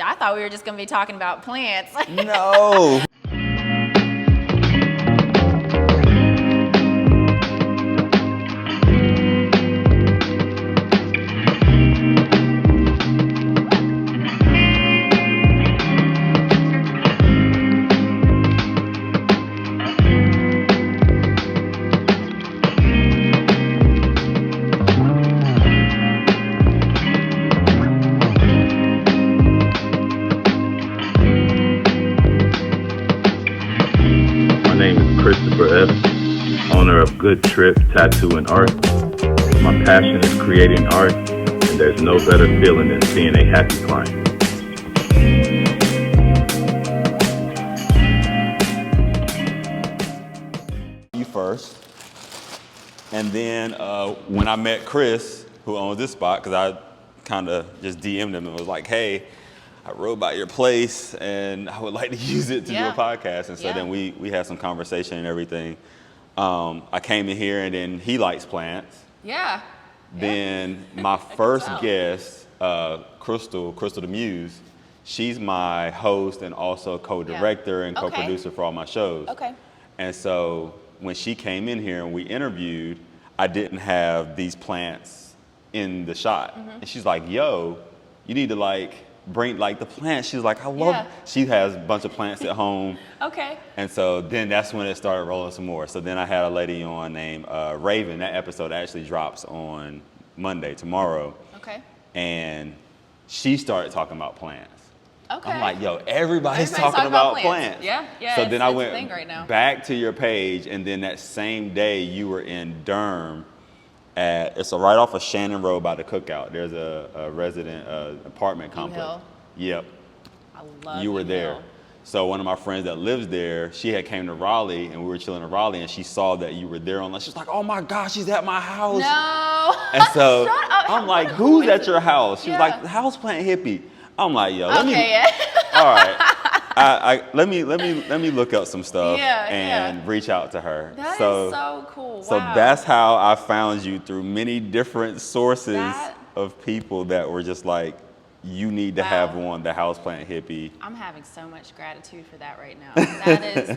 I thought we were just gonna be talking about plants. No. Owner of Good Trip Tattoo and Art. My passion is creating art, and there's no better feeling than seeing a happy client. You first, and then when I met Chris, who owns this spot, because I kind of just DM'd him and was like, "Hey, I wrote about your place, and I would like to use it to do a podcast." And so then we had some conversation and everything. I came in here, and then he likes plants. Yeah. Then my first guest, Crystal the Muse, she's my host and also co-director and co-producer for all my shows. Okay. And so when she came in here and we interviewed, I didn't have these plants in the shot. And she's like, "Yo, you need to bring the plants." She's like, "I love." She has a bunch of plants at home. Okay. And so then that's when it started rolling some more. So then I had a lady on named Raven. That episode actually drops on Monday, tomorrow. Okay. And she started talking about plants. Okay. I'm like, "Yo, everybody's talking about plants." Yeah. So then I went thing right now. back to your page, and then that same day you were in Durham. It's right off of Shannon Road by the Cookout. There's a resident apartment complex. Hill. Yep. I love You were there. Hill. So one of my friends that lives there, she had came to Raleigh, and we were chilling in Raleigh, and she saw that you were there online. She's like, "Oh my gosh, she's at my house." No. And so Shut up. I'm like, "Who's at your house?" She's Yeah. like, "The houseplant hippie." I'm like, "Yo, let me." Yeah. All right. Let me look up some stuff and reach out to her. That is so cool. Wow. So that's how I found you, through many different sources of people that were just like, "You need to have one, the houseplant hippie." I'm having so much gratitude for that right now.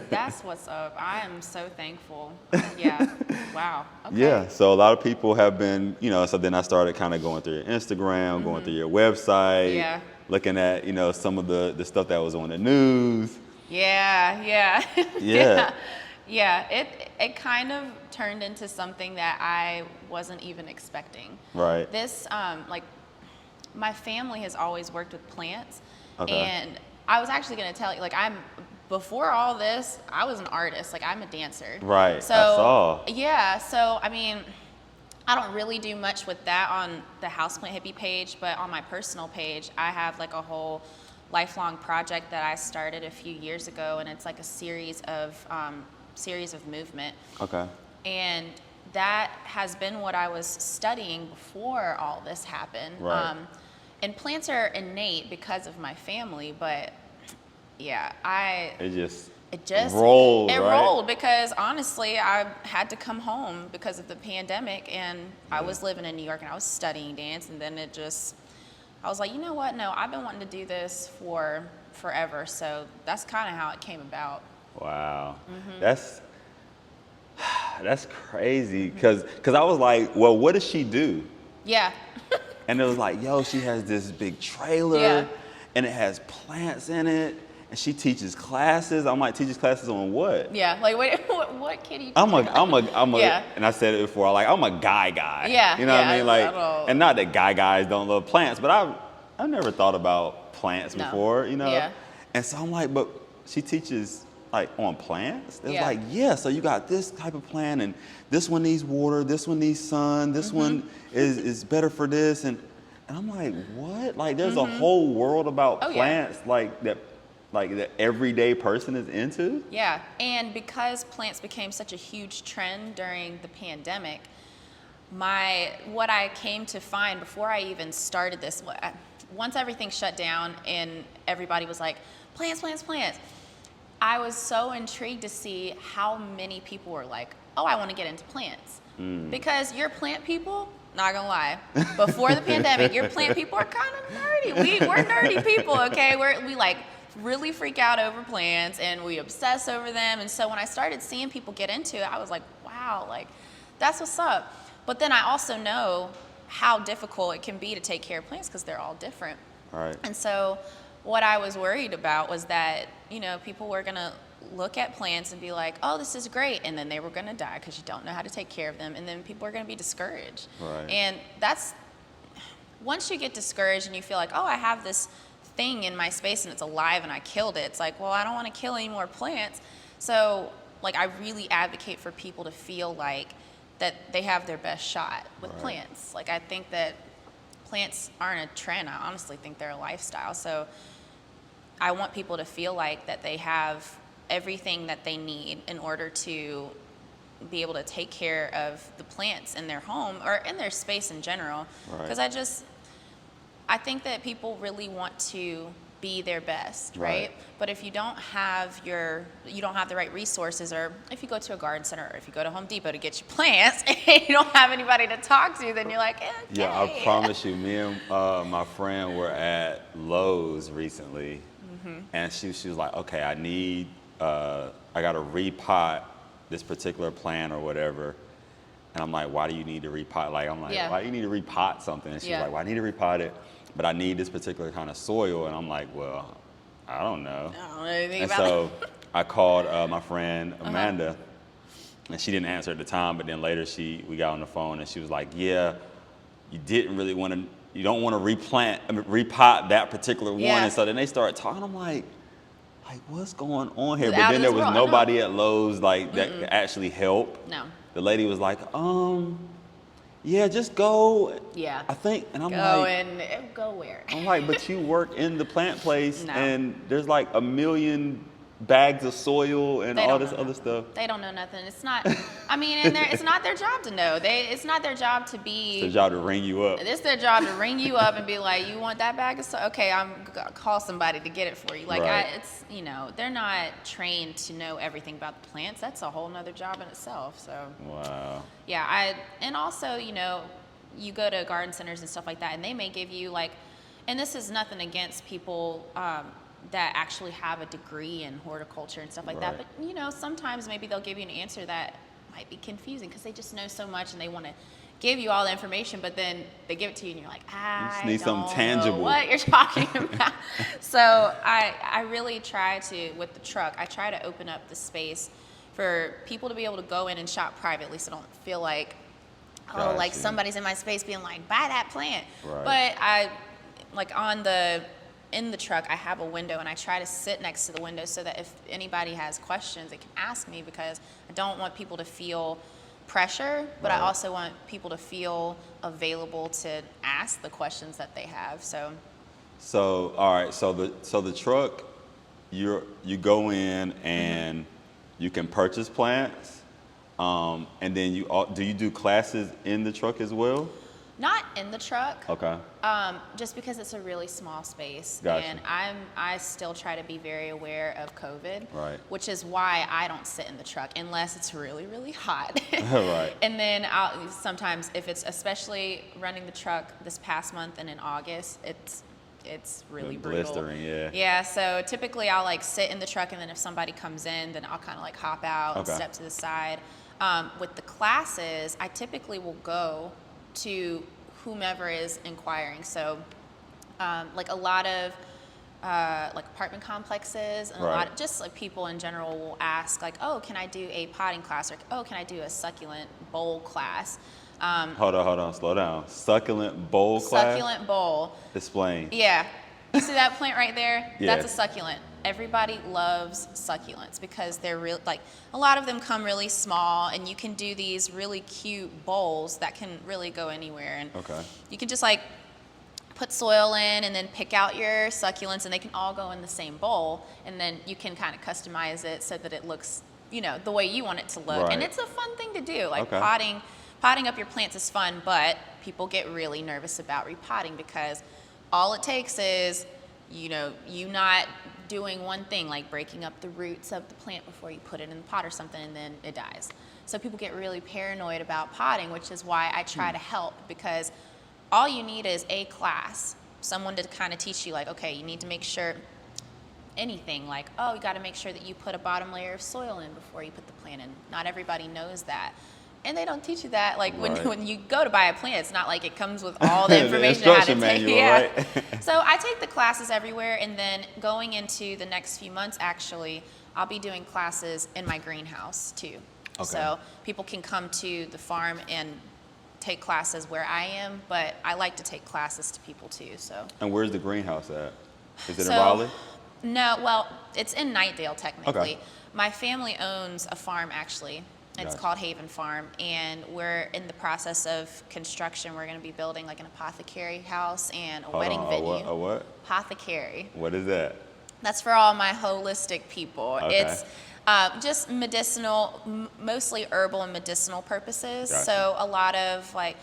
That's what's up. I am so thankful. Yeah. Wow. Okay. Yeah. So a lot of people have been, so then I started kind of going through your Instagram, going through your website, looking at, some of the stuff that was on the news. Yeah. It kind of turned into something that I wasn't even expecting. Right. This, my family has always worked with plants. Okay. And I was actually going to tell you, before all this, I was an artist. I'm a dancer. Right. So, I saw. Yeah. So, I mean, I don't really do much with that on the Houseplant Hippie page, but on my personal page, I have a whole lifelong project that I started a few years ago, and it's a series of movement. Okay. And that has been what I was studying before all this happened. Right. And plants are innate because of my family, but yeah, It just rolled, it right? rolled because honestly, I had to come home because of the pandemic, and I was living in New York and I was studying dance, and then I was like, you know what? No, I've been wanting to do this for forever. So that's kind of how it came about. Wow. That's crazy. Cause I was like, well, what does she do? Yeah. And it was like, yo, she has this big trailer and it has plants in it. And she teaches classes. I'm like, teaches classes on what? Yeah, what kid are you? I'm a, and I said it before, I'm a guy. Yeah. You know what I mean? And not that guys don't love plants, but I've never thought about plants before, Yeah. And so I'm like, but she teaches on plants? It's like, yeah, so you got this type of plant, and this one needs water, this one needs sun, this one is better for this. And I'm like, what? There's a whole world about plants that the everyday person is into? Yeah, and because plants became such a huge trend during the pandemic, what I came to find before I even started this, once everything shut down and everybody was like, plants, I was so intrigued to see how many people were like, oh, I want to get into plants. Because you're plant people, not gonna lie. Before the pandemic, your plant people are kind of nerdy. We're nerdy people, okay? We like really freak out over plants and we obsess over them. And so when I started seeing people get into it, I was like, wow, like that's what's up. But then I also know how difficult it can be to take care of plants because they're all different. Right. And so what I was worried about was that, people were gonna look at plants and be like, oh, this is great, and then they were gonna die because you don't know how to take care of them, and then people are gonna be discouraged. Right. And once you get discouraged and you feel like, oh, I have this thing in my space and it's alive and I killed it, it's like, well, I don't want to kill any more plants. So like I really advocate for people to feel like that they have their best shot with plants. Like I think that plants aren't a trend. I honestly think they're a lifestyle. So I want people to feel like that they have everything that they need in order to be able to take care of the plants in their home or in their space in general. Because I think that people really want to be their best, right? But if you don't have the right resources, or if you go to a garden center, or if you go to Home Depot to get your plants and you don't have anybody to talk to, then you're like, okay. Yeah, I promise you, me and my friend were at Lowe's recently, and she was like, okay, I got to repot this particular plant or whatever. And I'm like, why do you need to repot? Like, I'm like, why do you need to repot something? And she's like, well, I need to repot it, but I need this particular kind of soil. And I'm like, well, I don't know. I don't know anything and about so it. I called my friend Amanda, and she didn't answer at the time, but then later we got on the phone and she was like, yeah, you don't want to repot that particular one. And so then they started talking. I'm like, what's going on here? But then there was nobody at Lowe's that could actually help. No. The lady was like, yeah, just go. Yeah. I think, and I'm go where? I'm like, but you work in the plant place, No. and there's like a million bags of soil and all this other stuff. They don't know nothing. It's not. I mean, and it's not their job to know. It's not their job to be. It's their job to ring you up. It's their job to ring you up and be like, you want that bag of soil? Okay, I'm gonna call somebody to get it for you. Like, they're not trained to know everything about the plants. That's a whole nother job in itself. So. Wow. Yeah, and also, you go to garden centers and stuff like that, and they may give you and this is nothing against people that actually have a degree in horticulture and stuff like that, but sometimes maybe they'll give you an answer that might be confusing because they just know so much and they want to give you all the information, but then they give it to you and you're like, I need don't something tangible. know what you're talking about. So I really try to, with the truck, I try to open up the space for people to be able to go in and shop privately, so don't feel like, somebody's in my space being like, buy that plant. But in the truck, I have a window, and I try to sit next to the window so that if anybody has questions, they can ask me, because I don't want people to feel pressure, but I also want people to feel available to ask the questions that they have. So all right. So the truck, you go in and you can purchase plants, and then do you do classes in the truck as well? Not in the truck. Okay. Just because it's a really small space. Gotcha. And I still try to be very aware of COVID. Right. Which is why I don't sit in the truck unless it's really, really hot. Right. And then sometimes if it's, especially running the truck this past month and in August, it's really brutal. Blistering, yeah. Yeah, so typically I'll sit in the truck, and then if somebody comes in, then I'll kind of hop out and step to the side. With the classes, I typically will go to whomever is inquiring. So a lot of apartment complexes, and a lot of just people in general will ask oh, can I do a potting class, or oh, can I do a succulent bowl class? Hold on, slow down. Succulent bowl class? Succulent bowl. Explain. Yeah. You see that plant right there? Yeah. That's a succulent. Everybody loves succulents because they're a lot of them come really small, and you can do these really cute bowls that can really go anywhere. And you can just put soil in and then pick out your succulents, and they can all go in the same bowl, and then you can kind of customize it so that it looks, the way you want it to look. Right. And it's a fun thing to do. Potting up your plants is fun, but people get really nervous about repotting because all it takes is, you not doing one thing, like breaking up the roots of the plant before you put it in the pot or something, and then it dies. So people get really paranoid about potting, which is why I try to help, because all you need is a class, someone to kind of teach you, like, okay, you need to make sure anything, like, oh, you got to make sure that you put a bottom layer of soil in before you put the plant in. Not everybody knows that. And they don't teach you that. Like when you go to buy a plant, it's not like it comes with all the information the how to manual, take. Yeah. Right? So I take the classes everywhere, and then going into the next few months, actually, I'll be doing classes in my greenhouse too. Okay. So people can come to the farm and take classes where I am, but I like to take classes to people too. So. And where's the greenhouse at? Is it in Raleigh? No, well, it's in Nightdale technically. Okay. My family owns a farm actually. It's called Haven Farm, and we're in the process of construction. We're going to be building like an apothecary house and a wedding venue. A what? Apothecary. What is that? That's for all my holistic people. Okay. It's just medicinal, mostly herbal and medicinal purposes. Gotcha. So a lot of like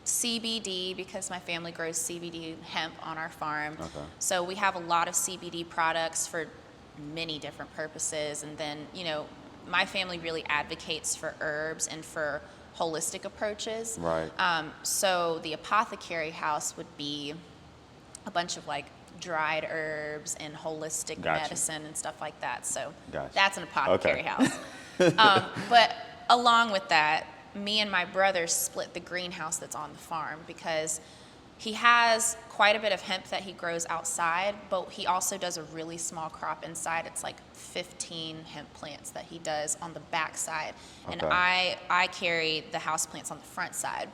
CBD, because my family grows CBD hemp on our farm. Okay. So we have a lot of CBD products for many different purposes. And then, you know, my family really advocates for herbs and for holistic approaches. Right. So the apothecary house would be a bunch of like dried herbs and holistic medicine and stuff like that. So that's an apothecary house. But along with that, me and my brother split the greenhouse that's on the farm, because he has quite a bit of hemp that he grows outside, but he also does a really small crop inside. It's like 15 hemp plants that he does on the back side. And I carry the house plants on the front side.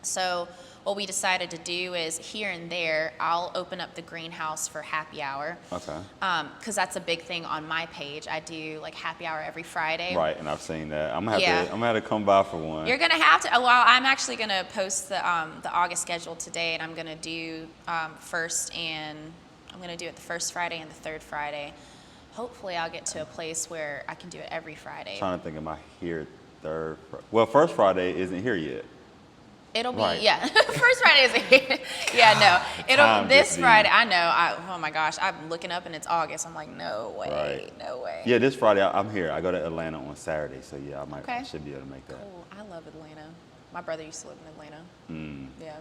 So what we decided to do is here and there, I'll open up the greenhouse for happy hour. Okay. Because that's a big thing on my page. I do like happy hour every Friday. Right, and I've seen that. I'm gonna have to come by for one. You're gonna have to. Well, I'm actually gonna post the August schedule today, and I'm gonna do I'm gonna do it the first Friday and the third Friday. Hopefully, I'll get to a place where I can do it every Friday. I'm trying to think, am I here third? Well, first Friday isn't here yet. It'll be, first Friday isn't here. It'll, this Friday, I know, oh my gosh, I'm looking up and it's August. I'm like, no way, no way. Yeah, this Friday I'm here. I go to Atlanta on Saturday, so yeah, I should be able to make that. Cool, I love Atlanta. My brother used to live in Atlanta. Yeah.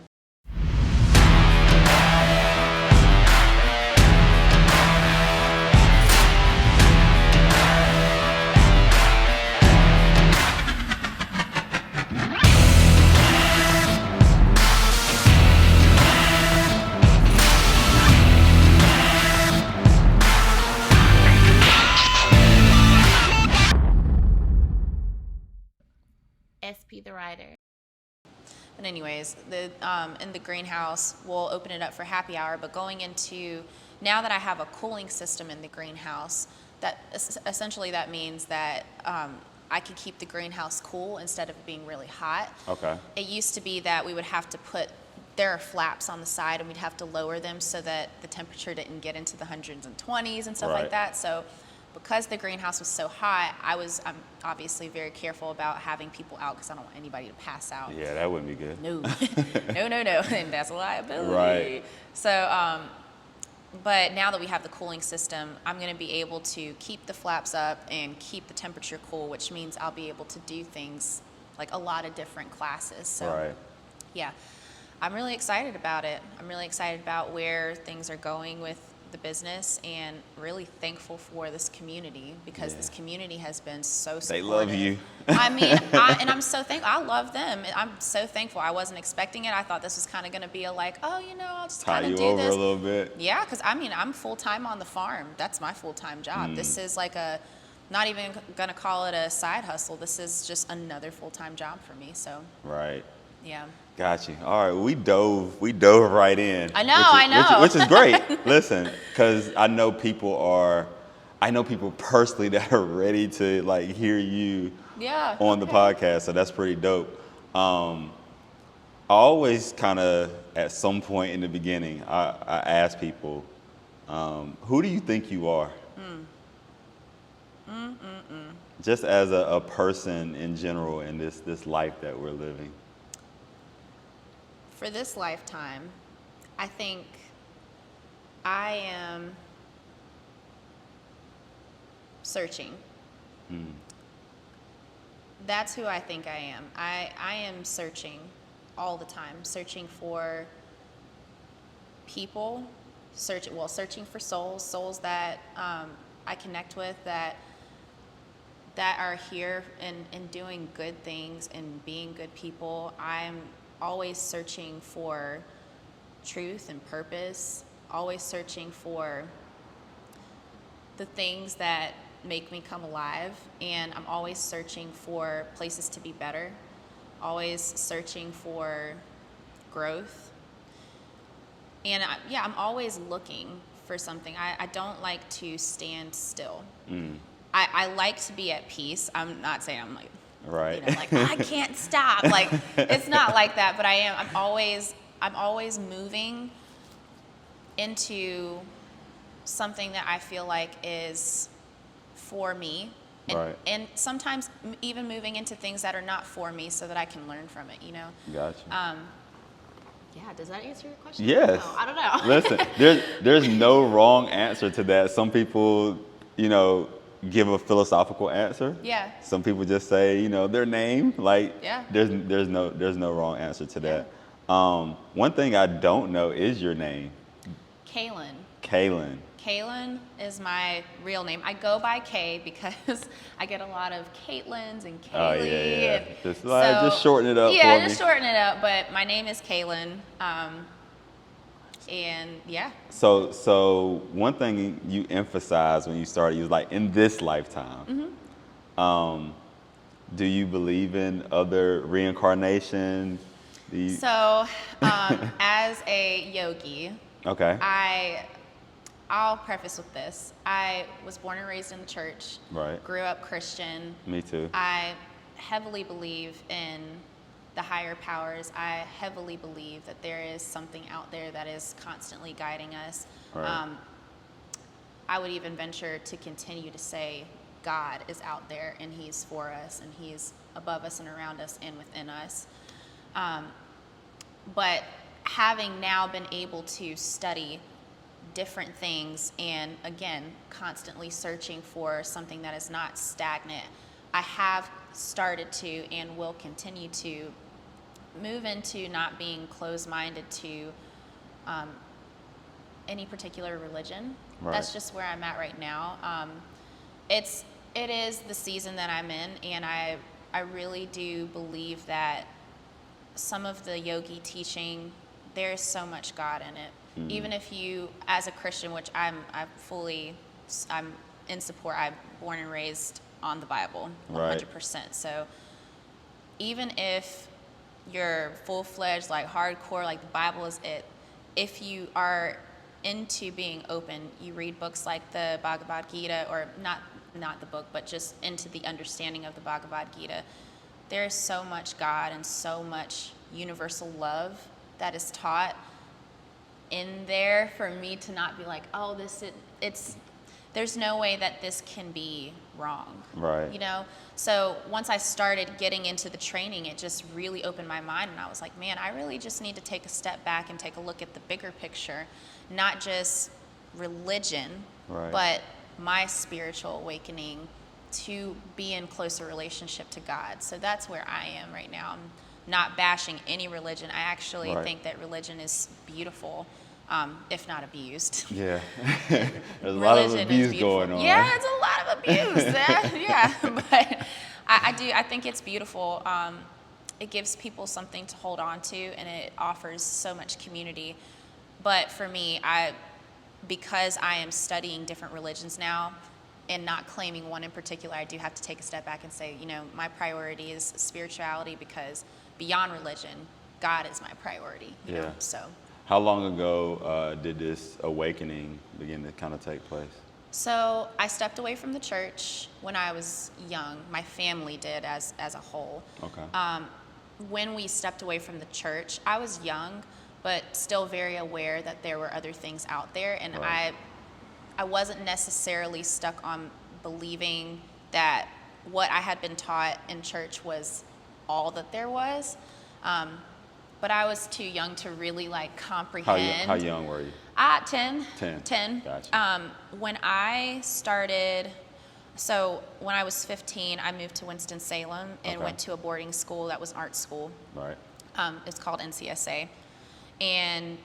SP the writer. But anyways, in the greenhouse, we'll open it up for happy hour. But going into, now that I have a cooling system in the greenhouse, that essentially that means that I can keep the greenhouse cool instead of being really hot. Okay. It used to be that we would have to there are flaps on the side, and we'd have to lower them so that the temperature didn't get into the 120s and stuff like that. So because the greenhouse was so hot, I'm obviously very careful about having people out, because I don't want anybody to pass out. Yeah, that wouldn't be good. No, no. And that's a liability. Right. So, but now that we have the cooling system, I'm going to be able to keep the flaps up and keep the temperature cool, which means I'll be able to do things like a lot of different classes. So, yeah, I'm really excited about it. I'm really excited about where things are going with the business, and really thankful for this community, because this community has been so supportive. They love you. I mean, and I'm so thankful. I love them. I'm so thankful. I wasn't expecting it. I thought this was kind of going to be a like, oh, you know, I'll just kind of do this. Tie you over a little bit. Yeah, because I mean, I'm full-time on the farm. That's my full-time job. This is like not even going to call it a side hustle. This is just another full-time job for me. So. Right. Yeah. Got you. All right, we dove right in. I know. Which is great. Listen, because I know people personally that are ready to like hear you on the podcast. So that's pretty dope. I always kind of at some point in the beginning, I ask people, who do you think you are? Just as a person in general in this life that we're living. For this lifetime, I think I am searching. That's who I think I am. I am searching all the time, searching for people, searching for souls that I connect with, that are here and doing good things and being good people. I'm always searching for truth and purpose, always searching for the things that make me come alive, and I'm always searching for places to be better, always searching for growth. And I'm always looking for something. I don't like to stand still. I like to be at peace. I'm not saying I'm like, Right. like I can't stop. Like, it's not like that, but I am. I'm always moving into something that I feel like is for me. And, Right. and sometimes even moving into things that are not for me so that I can learn from it, Gotcha. Yeah, does that answer your question? Yes. No, I don't know. Listen, there's no wrong answer to that. Some people, give a philosophical answer. Yeah. Some people just say, their name. Like, Yeah. there's no wrong answer to that. One thing I don't know is your name, Kaylin. Kaylin. Kaylin is my real name. I go by Kay because I get a lot of Caitlins and Kaylee. Oh yeah. and Just shorten it up. Yeah, for just me. shorten it up. But my name is Kaylin. And yeah. So one thing you emphasized when you started, you was like, in this lifetime. Do you believe in other reincarnation? So as a yogi, Okay. I'll preface with this. I was born and raised in the church. Right. Grew up Christian. Me too. I heavily believe in the higher powers. I heavily believe that there is something out there that is constantly guiding us. Right. I would even venture to continue to say God is out there and He's for us and He's above us and around us and within us. But having now been able to study different things and again constantly searching for something that is not stagnant, I have started to and will continue to move into not being closed-minded to any particular religion. Right. That's just where I'm at right now. It is the season that I'm in, and I really do believe that some of the yogi teaching, there's so much God in it. Even if you, as a Christian, which I'm in support, I'm born and raised on the Bible, 100%. Right. So even if you're full-fledged, like hardcore, like the Bible is it, if you are into being open, you read books like the Bhagavad Gita, or not the book, but just into the understanding of the Bhagavad Gita, there is so much God and so much universal love that is taught in there for me to not be like, oh, there's no way that this can be wrong. Right. So once I started getting into the training, it just really opened my mind, and I was like, man, I really just need to take a step back and take a look at the bigger picture, not just religion, Right. but my spiritual awakening to be in closer relationship to God. So that's where I am right now. I'm not bashing any religion. I actually Right. think that religion is beautiful, if not abused. Yeah. There's a lot of Religion is abuse beautiful. going on. Yeah, it's a lot of abuse. Yeah, but I think it's beautiful. It gives people something to hold on to, and it offers so much community. But for me, because I am studying different religions now and not claiming one in particular, I do have to take a step back and say, my priority is spirituality, because beyond religion, God is my priority. You know? So. How long ago did this awakening begin to kind of take place? So I stepped away from the church when I was young. My family did as a whole. Okay. When we stepped away from the church, I was young, but still very aware that there were other things out there. And Right. I wasn't necessarily stuck on believing that what I had been taught in church was all that there was. But I was too young to really comprehend. How young were you? 10. 10. 10. Gotcha. When I started So when I was 15, I moved to Winston-Salem and Okay. went to a boarding school that was art school. Right. It's called NCSA. And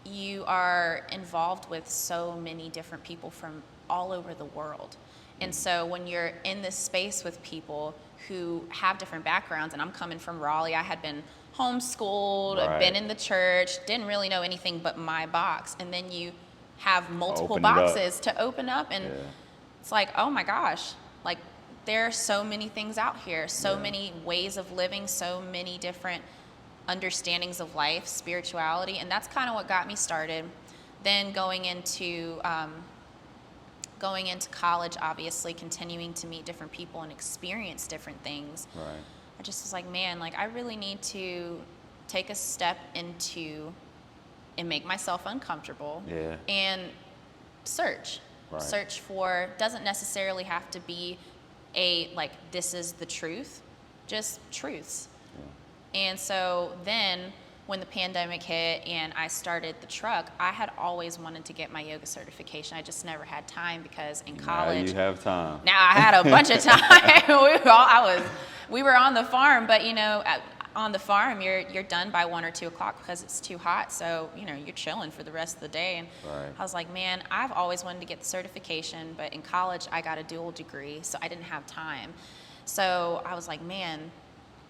you are involved with so many different people from all over the world. And so when you're in this space with people who have different backgrounds, and I'm coming from Raleigh, I had been homeschooled, Right. been in the church, didn't really know anything but my box. And then you have multiple Open it up. boxes to open up, and Yeah. it's like, oh my gosh, like there are so many things out here, so Yeah. many ways of living, so many different understandings of life, spirituality, and that's kind of what got me started. Then going into college, obviously continuing to meet different people and experience different things. Right. I just was like, man, like I really need to take a step into and make myself uncomfortable. Yeah. And search. Right. Search for, doesn't necessarily have to be a, like, this is the truth, just truths. Yeah. And so then when the pandemic hit and I started the truck, I had always wanted to get my yoga certification. I just never had time because in college. Now you have time. Now I had a bunch of time. We were on the farm, but you know, on the farm you're done by 1 or 2 o'clock because it's too hot. So you know you're chilling for the rest of the day. And Right. I was like, man, I've always wanted to get the certification, but in college I got a dual degree, so I didn't have time. So I was like, man,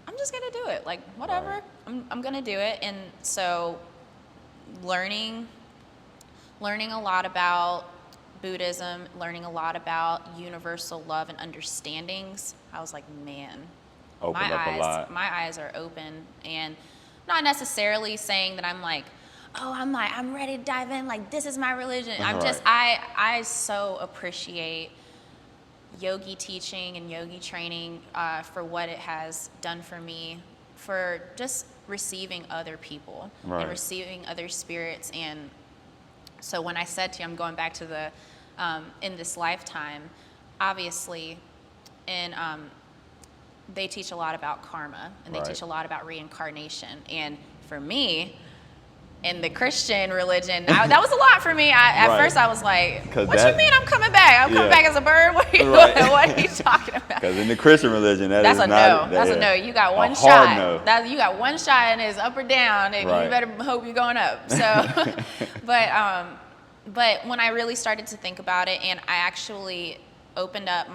I'm just gonna do it. Like whatever, Right. I'm gonna do it. And so learning a lot about Buddhism, learning a lot about universal love and understandings. I was like, man, Opened up a lot. my eyes are open, and not necessarily saying that I'm like, oh, I'm ready to dive in. Like this is my religion. I'm Right. just, I so appreciate yogi teaching and yogi training for what it has done for me, for just receiving other people Right. and receiving other spirits. And so when I said to you, I'm going back to the in this lifetime, obviously, and they teach a lot about karma, and they Right. teach a lot about reincarnation. And for me, in the Christian religion, that was a lot for me. At Right. first, I was like, 'Cause what that- you mean I'm coming back? I'm coming Yeah. back as a bird? What are you, Right. what are you talking about? Because in the Christian religion, That's is a not, no. That's a yeah, no. You got one a shot. hard no. You got one shot, and it's up or down, and Right. you better hope you're going up. So, but when I really started to think about it, and I actually opened up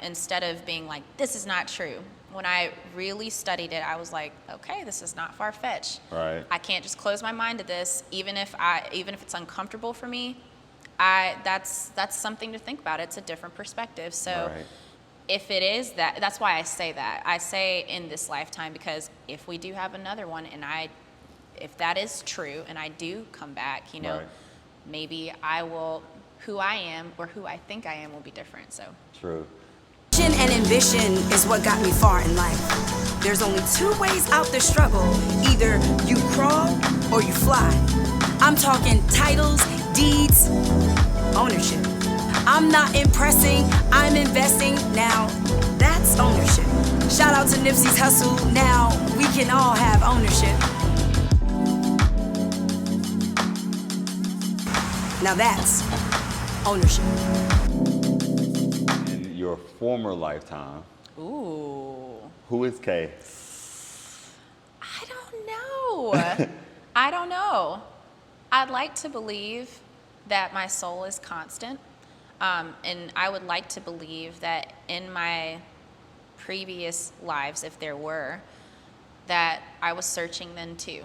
instead of being like, this is not true. When I really studied it, I was like, okay, this is not far-fetched. Right. I can't just close my mind to this, even if it's uncomfortable for me. That's something to think about. It's a different perspective. So. Right. If it is that's why I say that. I say in this lifetime, because if we do have another one, and if that is true, and I do come back, you know, Right. maybe who I am or who I think I am will be different. So. True. Vision and ambition is what got me far in life. There's only 2 ways out the struggle. Either you crawl or you fly. I'm talking titles, deeds, ownership. I'm not impressing, I'm investing. Now, that's ownership. Shout out to Nipsey's hustle. Now, we can all have ownership. Now that's ownership. In your former lifetime, Ooh. who is Kay? I don't know. I don't know. I'd like to believe that my soul is constant. And I would like to believe that in my previous lives, if there were, that I was searching then too.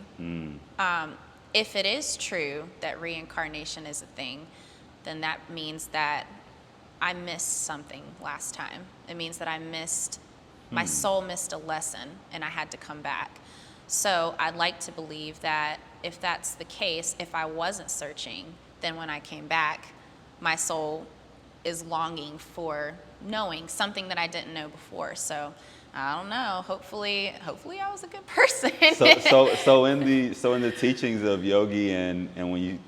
If it is true that reincarnation is a thing, then that means that I missed something last time. It means that my soul missed a lesson and I had to come back. So I'd like to believe that if that's the case, if I wasn't searching, then when I came back, my soul is longing for knowing something that I didn't know before. So I don't know. Hopefully I was a good person. So in the teachings of yogi and when you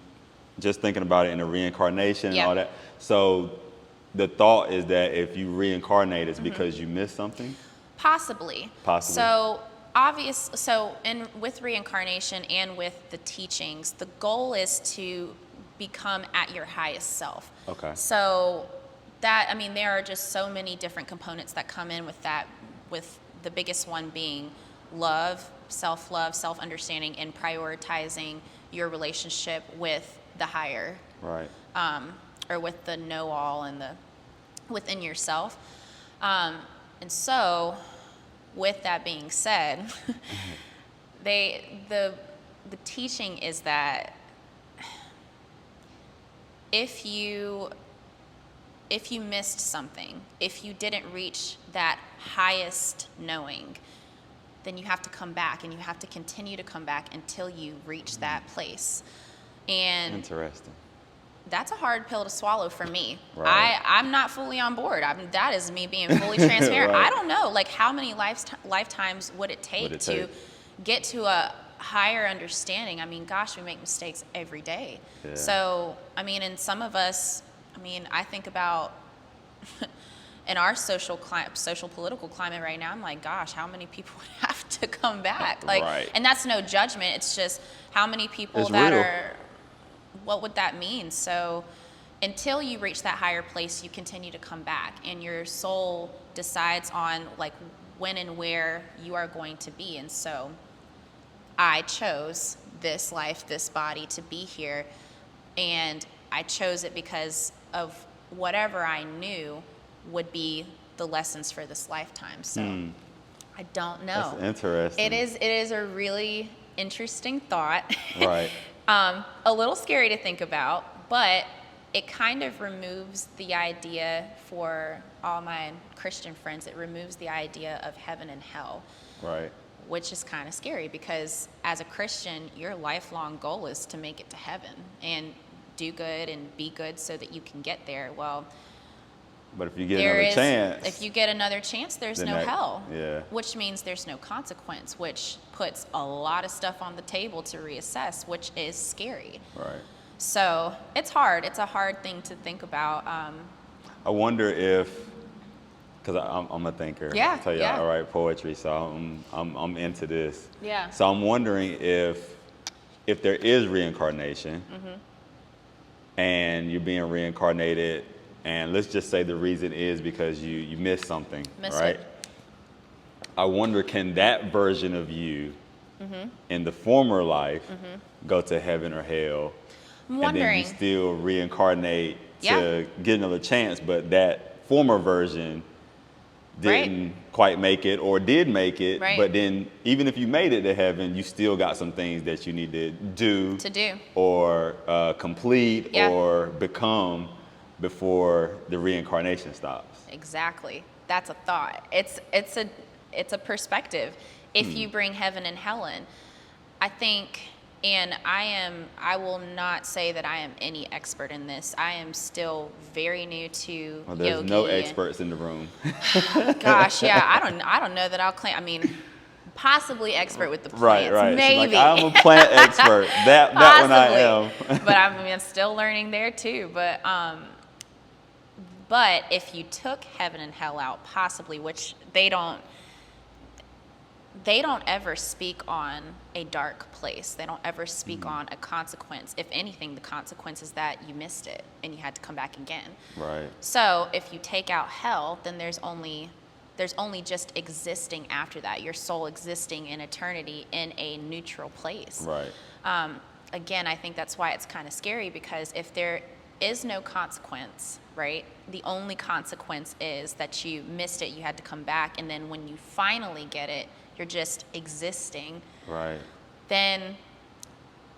just thinking about it in the reincarnation and Yeah. all that, so the thought is that if you reincarnate, it's because you missed something? Possibly. Possibly. So with reincarnation and with the teachings, the goal is to become at your highest self. Okay. So that, I mean, there are just so many different components that come in with that, with the biggest one being love, self-understanding, and prioritizing your relationship with the higher, Right. or with the know-all and the within yourself. And so, with that being said, the teaching is that if you missed something, if you didn't reach that highest knowing, then you have to come back, and you have to continue to come back until you reach that place. And Interesting. that's a hard pill to swallow for me. Right. I'm not fully on board. that is me being fully transparent. Right. I don't know, like, how many lifetimes would it take to get to a higher understanding? I mean, gosh, we make mistakes every day. Yeah. So, I mean, and some of us, I mean, I think about in our social political climate right now, I'm like, gosh, how many people would have to come back? Like, Right. and that's no judgment. It's just how many people It's that real. are, what would that mean? So until you reach that higher place, you continue to come back, and your soul decides on like when and where you are going to be. And so I chose this life, this body to be here, and I chose it because of whatever I knew would be the lessons for this lifetime. So I don't know. That's interesting. It is a really interesting thought. Right. A little scary to think about, but it kind of removes the idea for all my Christian friends. It removes the idea of heaven and hell. Right. Which is kind of scary, because as a Christian, your lifelong goal is to make it to heaven and do good and be good so that you can get there. Well, But if you get another chance, if you get another chance, there's then no that- hell. yeah. Which means there's no consequence, which puts a lot of stuff on the table to reassess, which is scary. right. So it's hard. It's a hard thing to think about. I wonder if, because I'm a thinker. Yeah, I tell you, yeah. I write poetry, so I'm into this. Yeah. So I'm wondering if there is reincarnation, and you're being reincarnated, and let's just say the reason is because you missed something, Missed right? it. I wonder, can that version of you in the former life go to heaven or hell? I'm And then wondering. you still reincarnate Yeah. to get another chance, but that former version didn't quite make it, or did make it, Right. but then even if you made it to heaven, you still got some things that you need to do or complete Yeah. or become before the reincarnation stops. Exactly. That's a thought. It's a perspective. If you bring heaven and hell in, I think, and I will not say that I am any expert in this. I am still very new to Well, there's yogi. no experts in the room. Gosh, yeah, I don't know that I'll claim. I mean, possibly expert with the Right, plants, right. She's maybe. like, I'm a plant expert. That one I am. But I'm still learning there too. But if you took heaven and hell out, possibly, which they don't ever speak on a dark place. They don't ever speak on a consequence. If anything, the consequence is that you missed it and you had to come back again. Right. So if you take out hell, then there's only just existing after that. Your soul existing in eternity in a neutral place. Right. Again, I think that's why it's kind of scary, because if there is no consequence, right? The only consequence is that you missed it, you had to come back, and then when you finally get it, you're just existing. Right. Then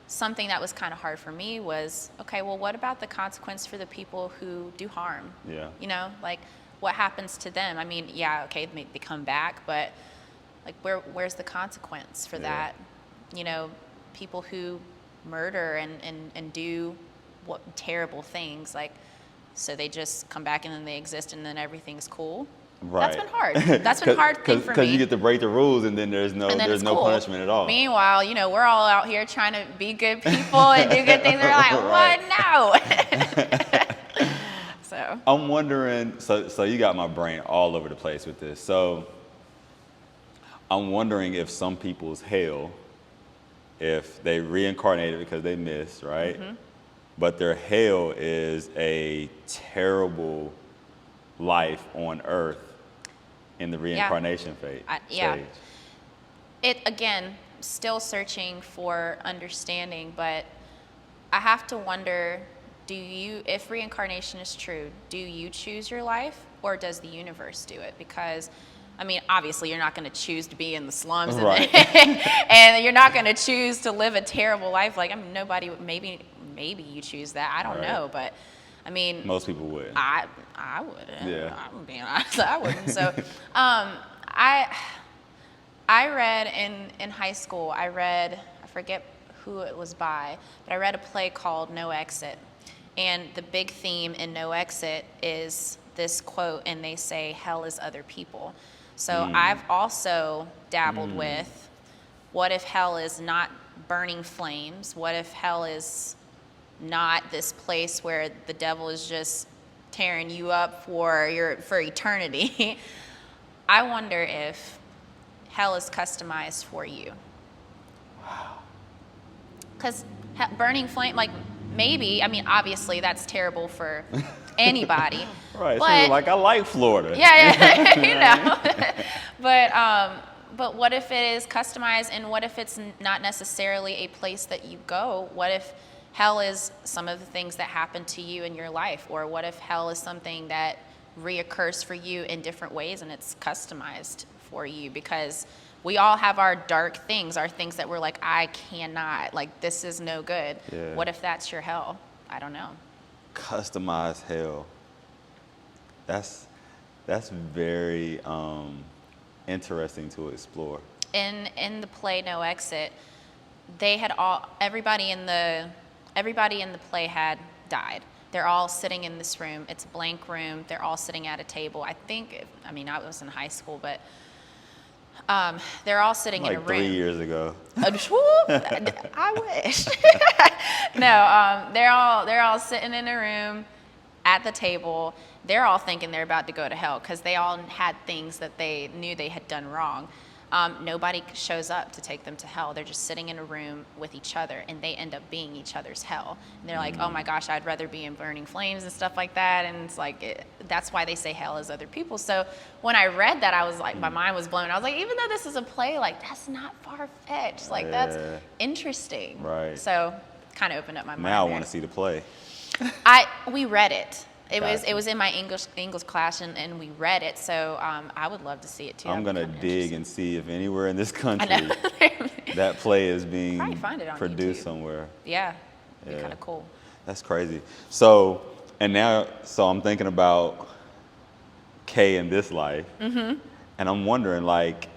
something that was kind of hard for me was, okay, well, what about the consequence for the people who do harm? Yeah. You know, like, what happens to them? I mean, yeah, okay, they come back, but like, where's the consequence for that? You know, people who murder and do what terrible things, like, so they just come back and then they exist and then everything's cool. Right. That's been hard. That's been a hard thing for me. Because you get to break the rules, and then there's no it's cool. punishment at all. Meanwhile, you know, we're all out here trying to be good people and do good things. We're like, Right. what? No. So I'm wondering. So you got my brain all over the place with this. So I'm wondering if some people's hell, if they reincarnated because they missed, right? But their hell is a terrible life on Earth in the reincarnation phase. Yeah. It, again, still searching for understanding, but I have to wonder, if reincarnation is true, do you choose your life or does the universe do it? Because, I mean, obviously you're not going to choose to be in the slums Right. and you're not going to choose to live a terrible life. Like, I mean, nobody, maybe you choose that. I don't know, but I mean, most people would. I wouldn't. Yeah. I'm being honest, I wouldn't. So, I read in high school, I forget who it was by, but I read a play called No Exit. And the big theme in No Exit is this quote, and they say, hell is other people. So I've also dabbled with, what if hell is not burning flames? What if hell is not this place where the devil is just tearing you up for eternity? I wonder if hell is customized for you. Wow. Because burning flame, like, maybe, I mean, obviously that's terrible for anybody. Right. But, So like, I like Florida. yeah, you know. But what if it is customized, and what if it's not necessarily a place that you go? What if hell is some of the things that happen to you in your life? Or what if hell is something that reoccurs for you in different ways and it's customized for you? Because we all have our dark things, our things that we're like, I cannot, like, this is no good. Yeah. What if that's your hell? I don't know. Customized hell. That's very interesting to explore. In the play No Exit, they had everybody in the play had died. They're all sitting in this room. It's a blank room. They're all sitting at a table. I was in high school, but they're all sitting in a room. 3 years ago. I wish. No, they're all sitting in a room at the table. They're all thinking they're about to go to hell because they all had things that they knew they had done wrong. Nobody shows up to take them to hell. They're just sitting in a room with each other, and they end up being each other's hell. And they're like, oh my gosh, I'd rather be in burning flames and stuff like that. And it's like, that's why they say hell is other people. So when I read that, I was like, my mind was blown. I was like, even though this is a play, like, that's not far-fetched. Like, that's interesting. Right. So kind of opened up my mind. Now I want to see the play. We read it. It Gotcha. was in my English class, and we read it. So I would love to see it too. I'm gonna dig and see if anywhere in this country I know. that play is being Probably find it on produced YouTube. somewhere. Yeah, it'd be Yeah. kind of cool. That's crazy. So I'm thinking about Kay in this life, and I'm wondering, like,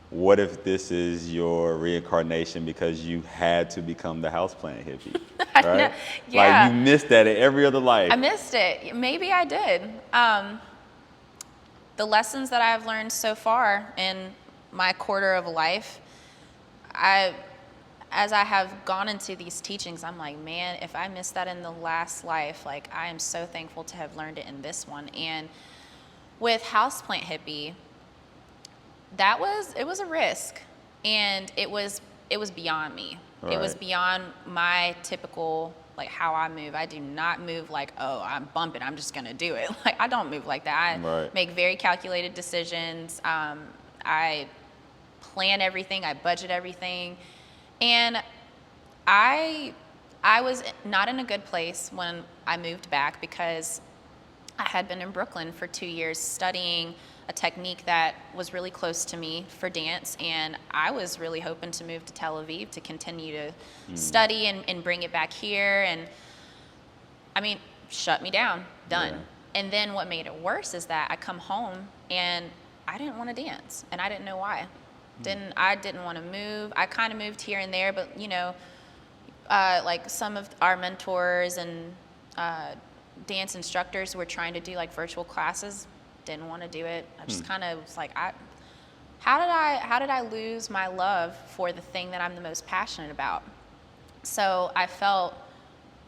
what if this is your reincarnation because you had to become the houseplant hippie, right? Yeah. Like, you missed that in every other life. I missed it. Maybe I did. The lessons that I've learned so far in my quarter of a life, as I have gone into these teachings, I'm like, man, if I missed that in the last life, like, I am so thankful to have learned it in this one. And with houseplant hippie, it was a risk, and it was beyond me. It was Right. beyond my typical, like, how I move. I do not move like, oh, I'm bumping, I'm just gonna do it. Like, I don't move like that. I Right. make very calculated decisions. I plan everything. I budget everything, and I was not in a good place when I moved back because I had been in Brooklyn for 2 years studying a technique that was really close to me for dance, and I was really hoping to move to Tel Aviv to continue to study and bring it back here, and I mean, shut me down, done. Yeah. And then what made it worse is that I come home and I didn't want to dance, and I didn't know why. I didn't want to move. I kind of moved here and there, but like some of our mentors and dance instructors who were trying to do like virtual classes didn't want to do it. I just kind of was like, how did I lose my love for the thing that I'm the most passionate about? So I felt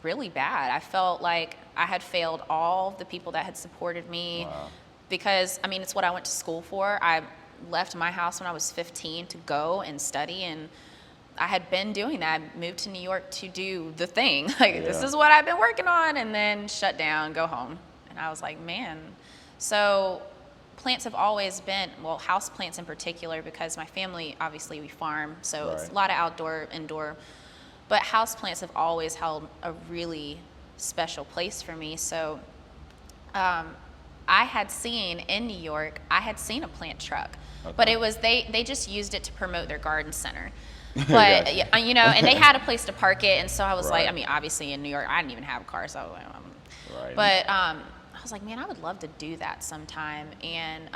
really bad. I felt like I had failed all the people that had supported me. Wow. Because, I mean, it's what I went to school for. I left my house when I was 15 to go and study, and I had been doing that. I moved to New York to do the thing. Like, this Yeah. is what I've been working on, and then shut down, go home. And I was like, man. So plants have always been, well, house plants in particular, because my family, obviously we farm, so it's a lot of outdoor, indoor. But house plants have always held a really special place for me. So I had seen in New York, I had seen a plant truck, but it was, they just used it to promote their garden center. But, you know, and they had a place to park it. And so I was like, I mean, obviously in New York, I didn't even have a car. So, but I was like, man, I would love to do that sometime. And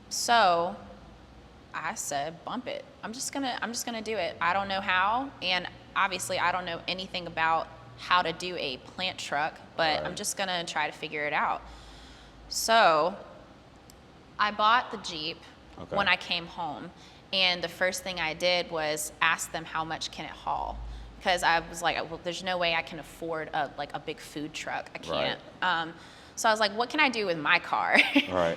so I said, bump it. I'm just gonna do it. I don't know how. And obviously I don't know anything about how to do a plant truck, but I'm just gonna try to figure it out. So I bought the Jeep when I came home, and the first thing I did was ask them how much can it haul, because I was like, well, there's no way I can afford a big food truck. I can't. So I was like, what can I do with my car?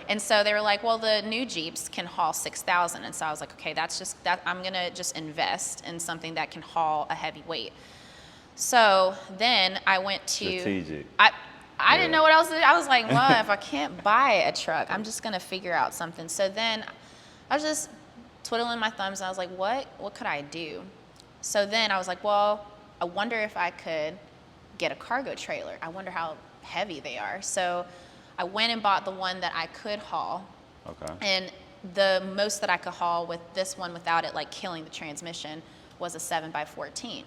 And so they were like, well, the new Jeeps can haul 6,000. And so I was like, okay, I'm gonna just invest in something that can haul a heavy weight. So then I went to, strategic. I didn't know what else to do. I was like, well, if I can't buy a truck, I'm just gonna figure out something. So then I was just twiddling my thumbs, and I was like, what could I do? So then I was like, well, I wonder if I could get a cargo trailer. I wonder how heavy they are. So I went and bought the one that I could haul. And the most that I could haul with this one without it like killing the transmission was a 7x14.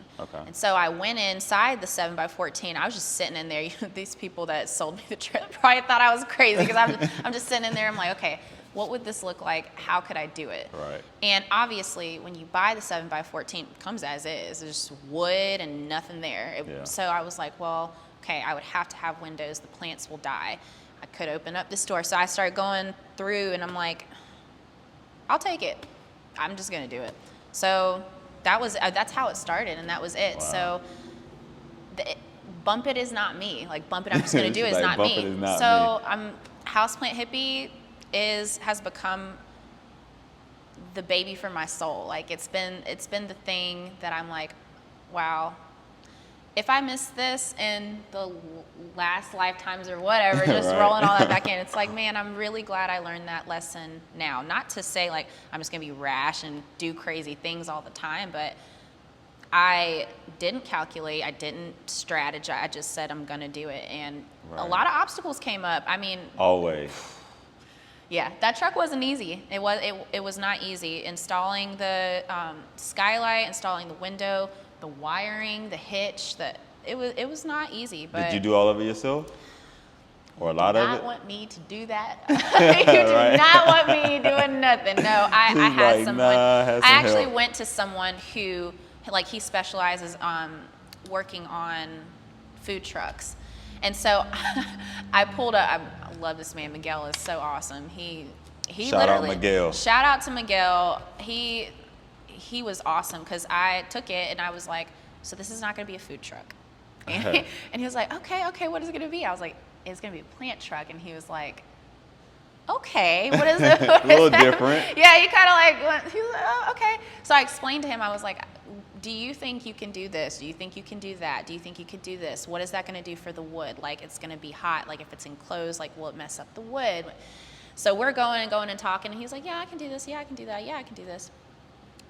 And so I went inside the 7x14. I was just sitting in there. These people that sold me the trailer probably thought I was crazy, because I'm just sitting in there. I'm like, okay, what would this look like? How could I do it? And obviously, when you buy the 7x14, it comes as is. There's just wood and nothing there. So I was like, well, okay, I would have to have windows. The plants will die. I could open up this door. So I started going through, and I'm like, I'll take it. I'm just gonna do it. So that's how it started, and that was it. So bump it is not me. Like, bump it, I'm just gonna do it, is not me. So Houseplant Hippie has become the baby for my soul. Like, it's been the thing that I'm like, wow, if I missed this in the last lifetimes or whatever, just rolling all that back in, it's like, man, I'm really glad I learned that lesson now. Not to say like I'm just gonna be rash and do crazy things all the time, but I didn't calculate, I didn't strategize, I just said I'm gonna do it. And a lot of obstacles came up. I mean, always. Yeah, that truck wasn't easy. It was not easy. Installing the skylight, installing the window, the wiring, the hitch, it was not easy. But did you do all of it yourself? Or a lot of it? You do not want me to do that. You do not want me doing nothing. No, I had someone. I actually went to someone who, like, he specializes on working on food trucks. And so I pulled up. I love this man. Miguel is so awesome. He shout out Miguel. Shout out to Miguel. He was awesome, because I took it and I was like, so this is not going to be a food truck. And he was like, okay, what is it going to be? I was like, it's going to be a plant truck. And he was like, okay, what is it? A little different. Yeah, he kind of like went, he was like, oh, okay. So I explained to him, I was like, do you think you can do this? Do you think you can do that? Do you think you could do this? What is that going to do for the wood? Like, it's going to be hot. Like, if it's enclosed, like, will it mess up the wood? So we're going and talking, and he's like, yeah, I can do this. Yeah, I can do that. Yeah, I can do this.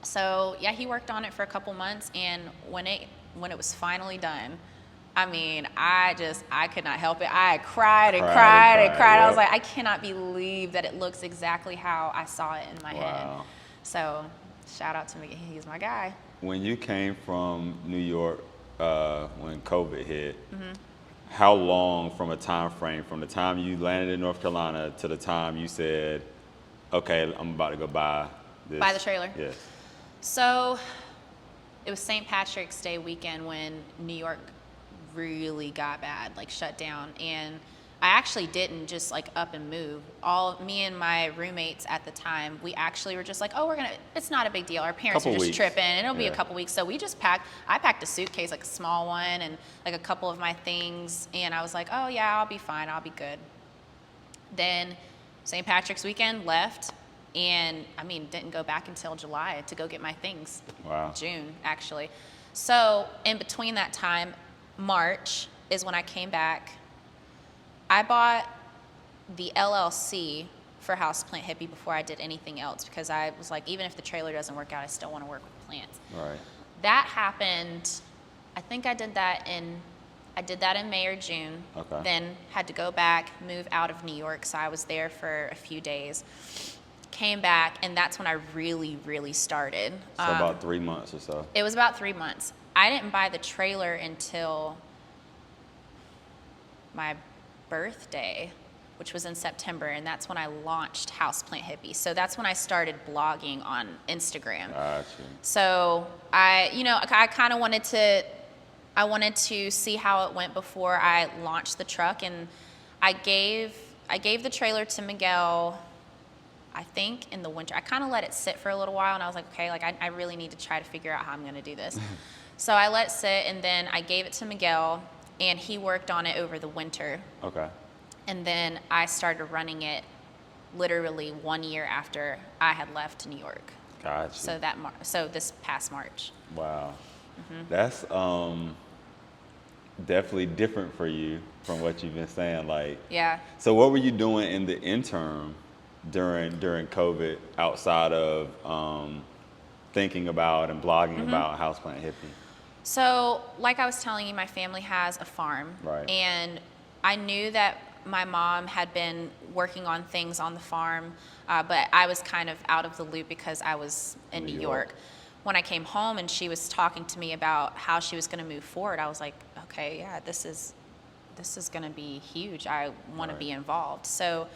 So yeah, he worked on it for a couple months, and when it was finally done, I mean, I could not help it. I cried and cried. Yep. I was like, I cannot believe that it looks exactly how I saw it in my head. So shout out to me. He's my guy. When you came from New York, when COVID hit, how long from a time frame, from the time you landed in North Carolina to the time you said, okay, I'm about to go buy this? Buy the trailer? Yes. So it was St. Patrick's Day weekend when New York really got bad, like shut down. And I actually didn't just like up and move. Me and my roommates at the time, we actually were just like, oh, it's not a big deal. Our parents are just tripping, and it'll be a couple weeks. So we just I packed a suitcase, like a small one, and like a couple of my things. And I was like, oh yeah, I'll be fine. I'll be good. Then St. Patrick's weekend, left. And I mean, didn't go back until July to go get my things. Wow. June, actually. So in between that time, March is when I came back. I bought the LLC for Houseplant Hippie before I did anything else because I was like, even if the trailer doesn't work out, I still want to work with plants. Right. That happened, I think I did that in May or June. Okay. Then had to go back, move out of New York, so I was there for a few days. Came back, and that's when I really, really started. So about 3 months or so. It was about 3 months. I didn't buy the trailer until my birthday, which was in September, and that's when I launched Houseplant Hippie. So that's when I started blogging on Instagram. Gotcha. So I kind of wanted to see how it went before I launched the truck, and I gave the trailer to Miguel, I think in the winter. I kind of let it sit for a little while, and I was like, okay, like I really need to try to figure out how I'm going to do this. So I let it sit, and then I gave it to Miguel, and he worked on it over the winter. Okay. And then I started running it literally 1 year after I had left New York. Gotcha. So this past March. Wow. That's definitely different for you from what you've been saying. Like, Yeah. so what were you doing in the interim during COVID outside of thinking about and blogging about Houseplant Hippie? So, like I was telling you, my family has a farm. Right. And I knew that my mom had been working on things on the farm, but I was kind of out of the loop because I was in New York. When I came home and she was talking to me about how she was going to move forward, I was like, okay, yeah, this is going to be huge. I want to be involved. So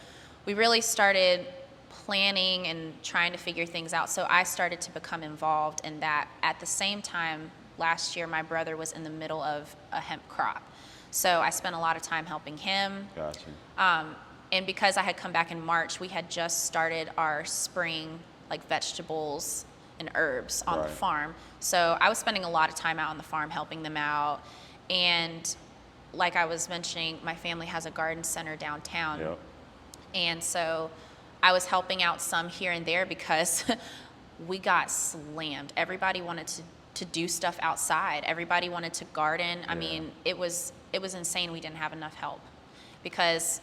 we really started planning and trying to figure things out. So I started to become involved in that. At the same time, last year, my brother was in the middle of a hemp crop. So I spent a lot of time helping him. Gotcha. And because I had come back in March, we had just started our spring, like vegetables and herbs on the farm. So I was spending a lot of time out on the farm helping them out. And like I was mentioning, my family has a garden center downtown. Yep. And so I was helping out some here and there because we got slammed. Everybody wanted to do stuff outside. Everybody wanted to garden. I mean, it was insane. We didn't have enough help because,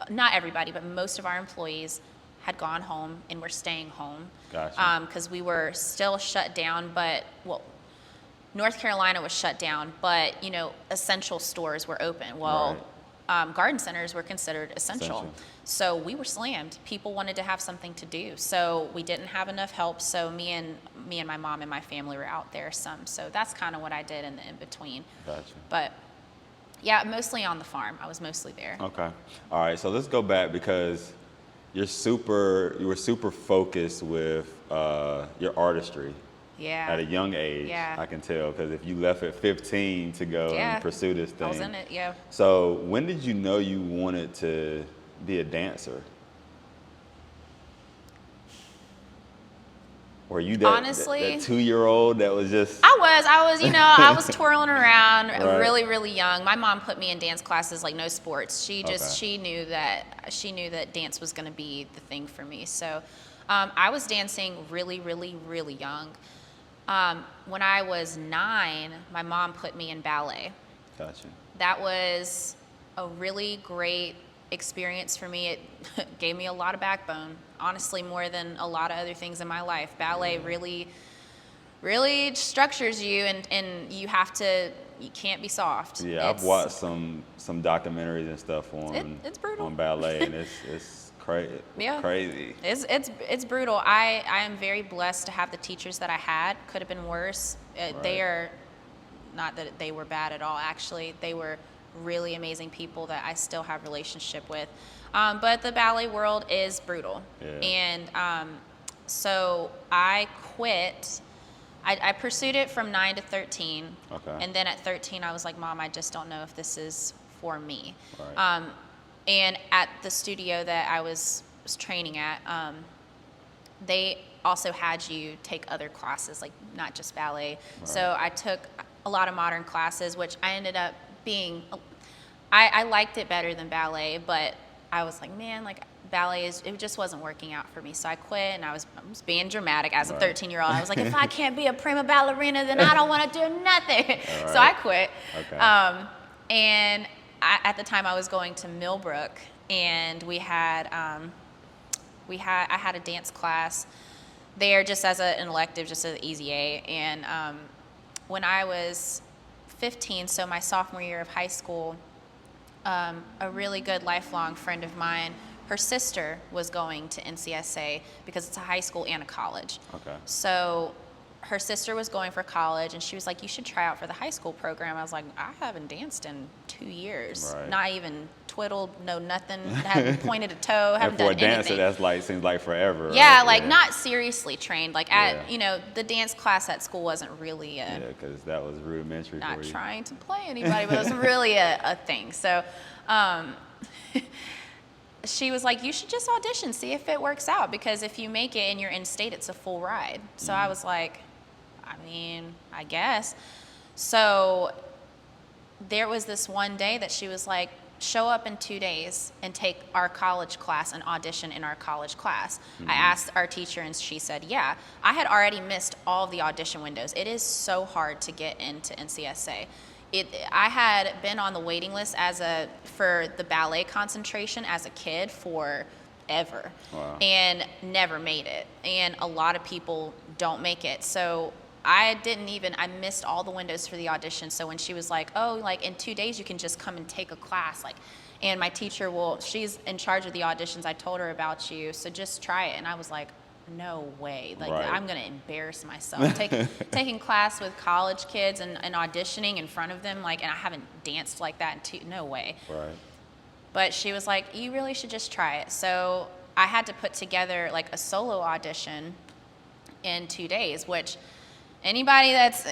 not everybody, but most of our employees had gone home and were staying home. Gotcha. Because we were still shut down, but, North Carolina was shut down, but, essential stores were open. Well, garden centers were considered essential. So we were slammed. People wanted to have something to do. So we didn't have enough help. So me and my mom and my family were out there some. So that's kind of what I did in the in-between. Gotcha. But yeah, mostly on the farm. I was mostly there. Okay. All right. So let's go back because you were super focused with your artistry. Yeah. At a young age, Yeah. I can tell, because if you left at 15 to go and pursue this thing. I was in it, yeah. So when did you know you wanted to be a dancer? Were you that 2-year-old that was just... I was twirling around Right. really, really young. My mom put me in dance classes like no sports. She knew that dance was going to be the thing for me. So I was dancing really, really, really young. When I was 9, my mom put me in ballet. Gotcha. That was a really great experience for me. It gave me a lot of backbone, honestly, more than a lot of other things in my life. Ballet really, really structures you, and you can't be soft. Yeah, I've watched some documentaries and stuff it's brutal. on ballet, and it's crazy. Yeah. Crazy. It's brutal. I am very blessed to have the teachers that I had. Could have been worse. They are, not that they were bad at all, actually. They were really amazing people that I still have relationship with. But the ballet world is brutal. Yeah. And so I quit. I pursued it from 9 to 13. Okay. And then at 13, I was like, Mom, I just don't know if this is for me. Right. And at the studio that I was training at, they also had you take other classes, like not just ballet. Right. So I took a lot of modern classes, which I ended up being, I liked it better than ballet, but I was like, man, like ballet it just wasn't working out for me. So I quit, and I was being dramatic as a 13-year-old. I was like, if I can't be a prima ballerina, then I don't want to do nothing. Right. So I quit. Okay. And at the time I was going to Millbrook, and I had a dance class there just as an elective, just as an easy A. And when I was 15, so my sophomore year of high school, a really good lifelong friend of mine, her sister was going to NCSA because it's a high school and a college. Okay. So her sister was going for college, and she was like, you should try out for the high school program. I was like, I haven't danced in 2 years. Right. Not even twiddled, no nothing, haven't pointed a toe, And haven't for done a dancer, anything. that's like, seems like forever. Yeah, right? like not seriously trained. Like at, Yeah. you know, the dance class at school wasn't really Yeah, because that was rudimentary not for you. trying to play anybody, but it was really a thing. So she was like, you should just audition, see if it works out, because if you make it and you're in state, it's a full ride. So I was like, I mean, I guess. So there was this one day that she was like, show up in 2 days and take our college class and audition in our college class. I asked our teacher, and she said, yeah. I had already missed all of the audition windows. It is so hard to get into NCSA. I had been on the waiting list for the ballet concentration as a kid forever. Wow. And never made it. And a lot of people don't make it. So I missed all the windows for the audition. So when she was like, oh, like in 2 days you can just come and take a class, like, and my teacher she's in charge of the auditions. I told her about you, so just try it. And I was like, no way. Like, Right. I'm gonna embarrass myself. Taking class with college kids and auditioning in front of them, like, and I haven't danced like that no way. Right. But she was like, you really should just try it. So I had to put together like a solo audition in 2 days, which anybody that's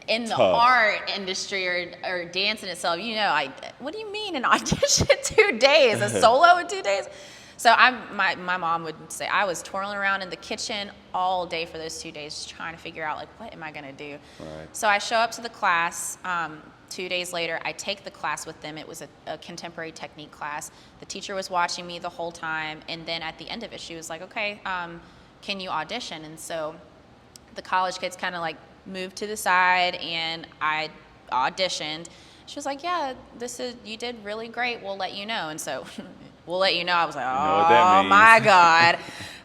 in the Tough. art industry or dance in itself, you know, what do you mean an audition in 2 days? A solo in 2 days? So my mom would say I was twirling around in the kitchen all day for those 2 days, just trying to figure out, like, what am I going to do? Right. So I show up to the class. 2 days later, I take the class with them. It was a contemporary technique class. The teacher was watching me the whole time. And then at the end of it, she was like, okay, can you audition? And so the college kids kind of like moved to the side, and I auditioned. She was like, yeah, you did really great. We'll let you know. And so we'll let you know. I was like, know what that oh means. my God.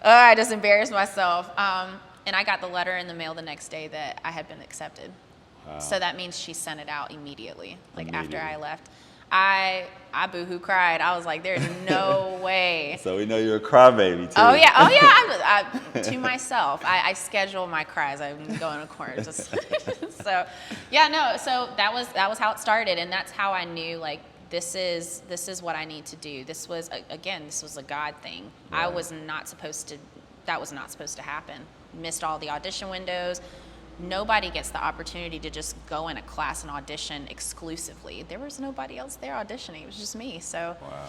I just embarrassed myself. And I got the letter in the mail the next day that I had been accepted. Wow. So that means she sent it out immediately, like after I Immediately. left. I boohoo cried. I was like, there's no way. So we know you're a crybaby too. Oh yeah. I to myself, I schedule my cries. I go in a corner. Just so yeah, no. So that was how it started, and that's how I knew, like, this is what I need to do. This was a God thing. Right. That was not supposed to happen. Missed all the audition windows. Nobody gets the opportunity to just go in a class and audition exclusively. There was nobody else there auditioning. It was just me. So Wow.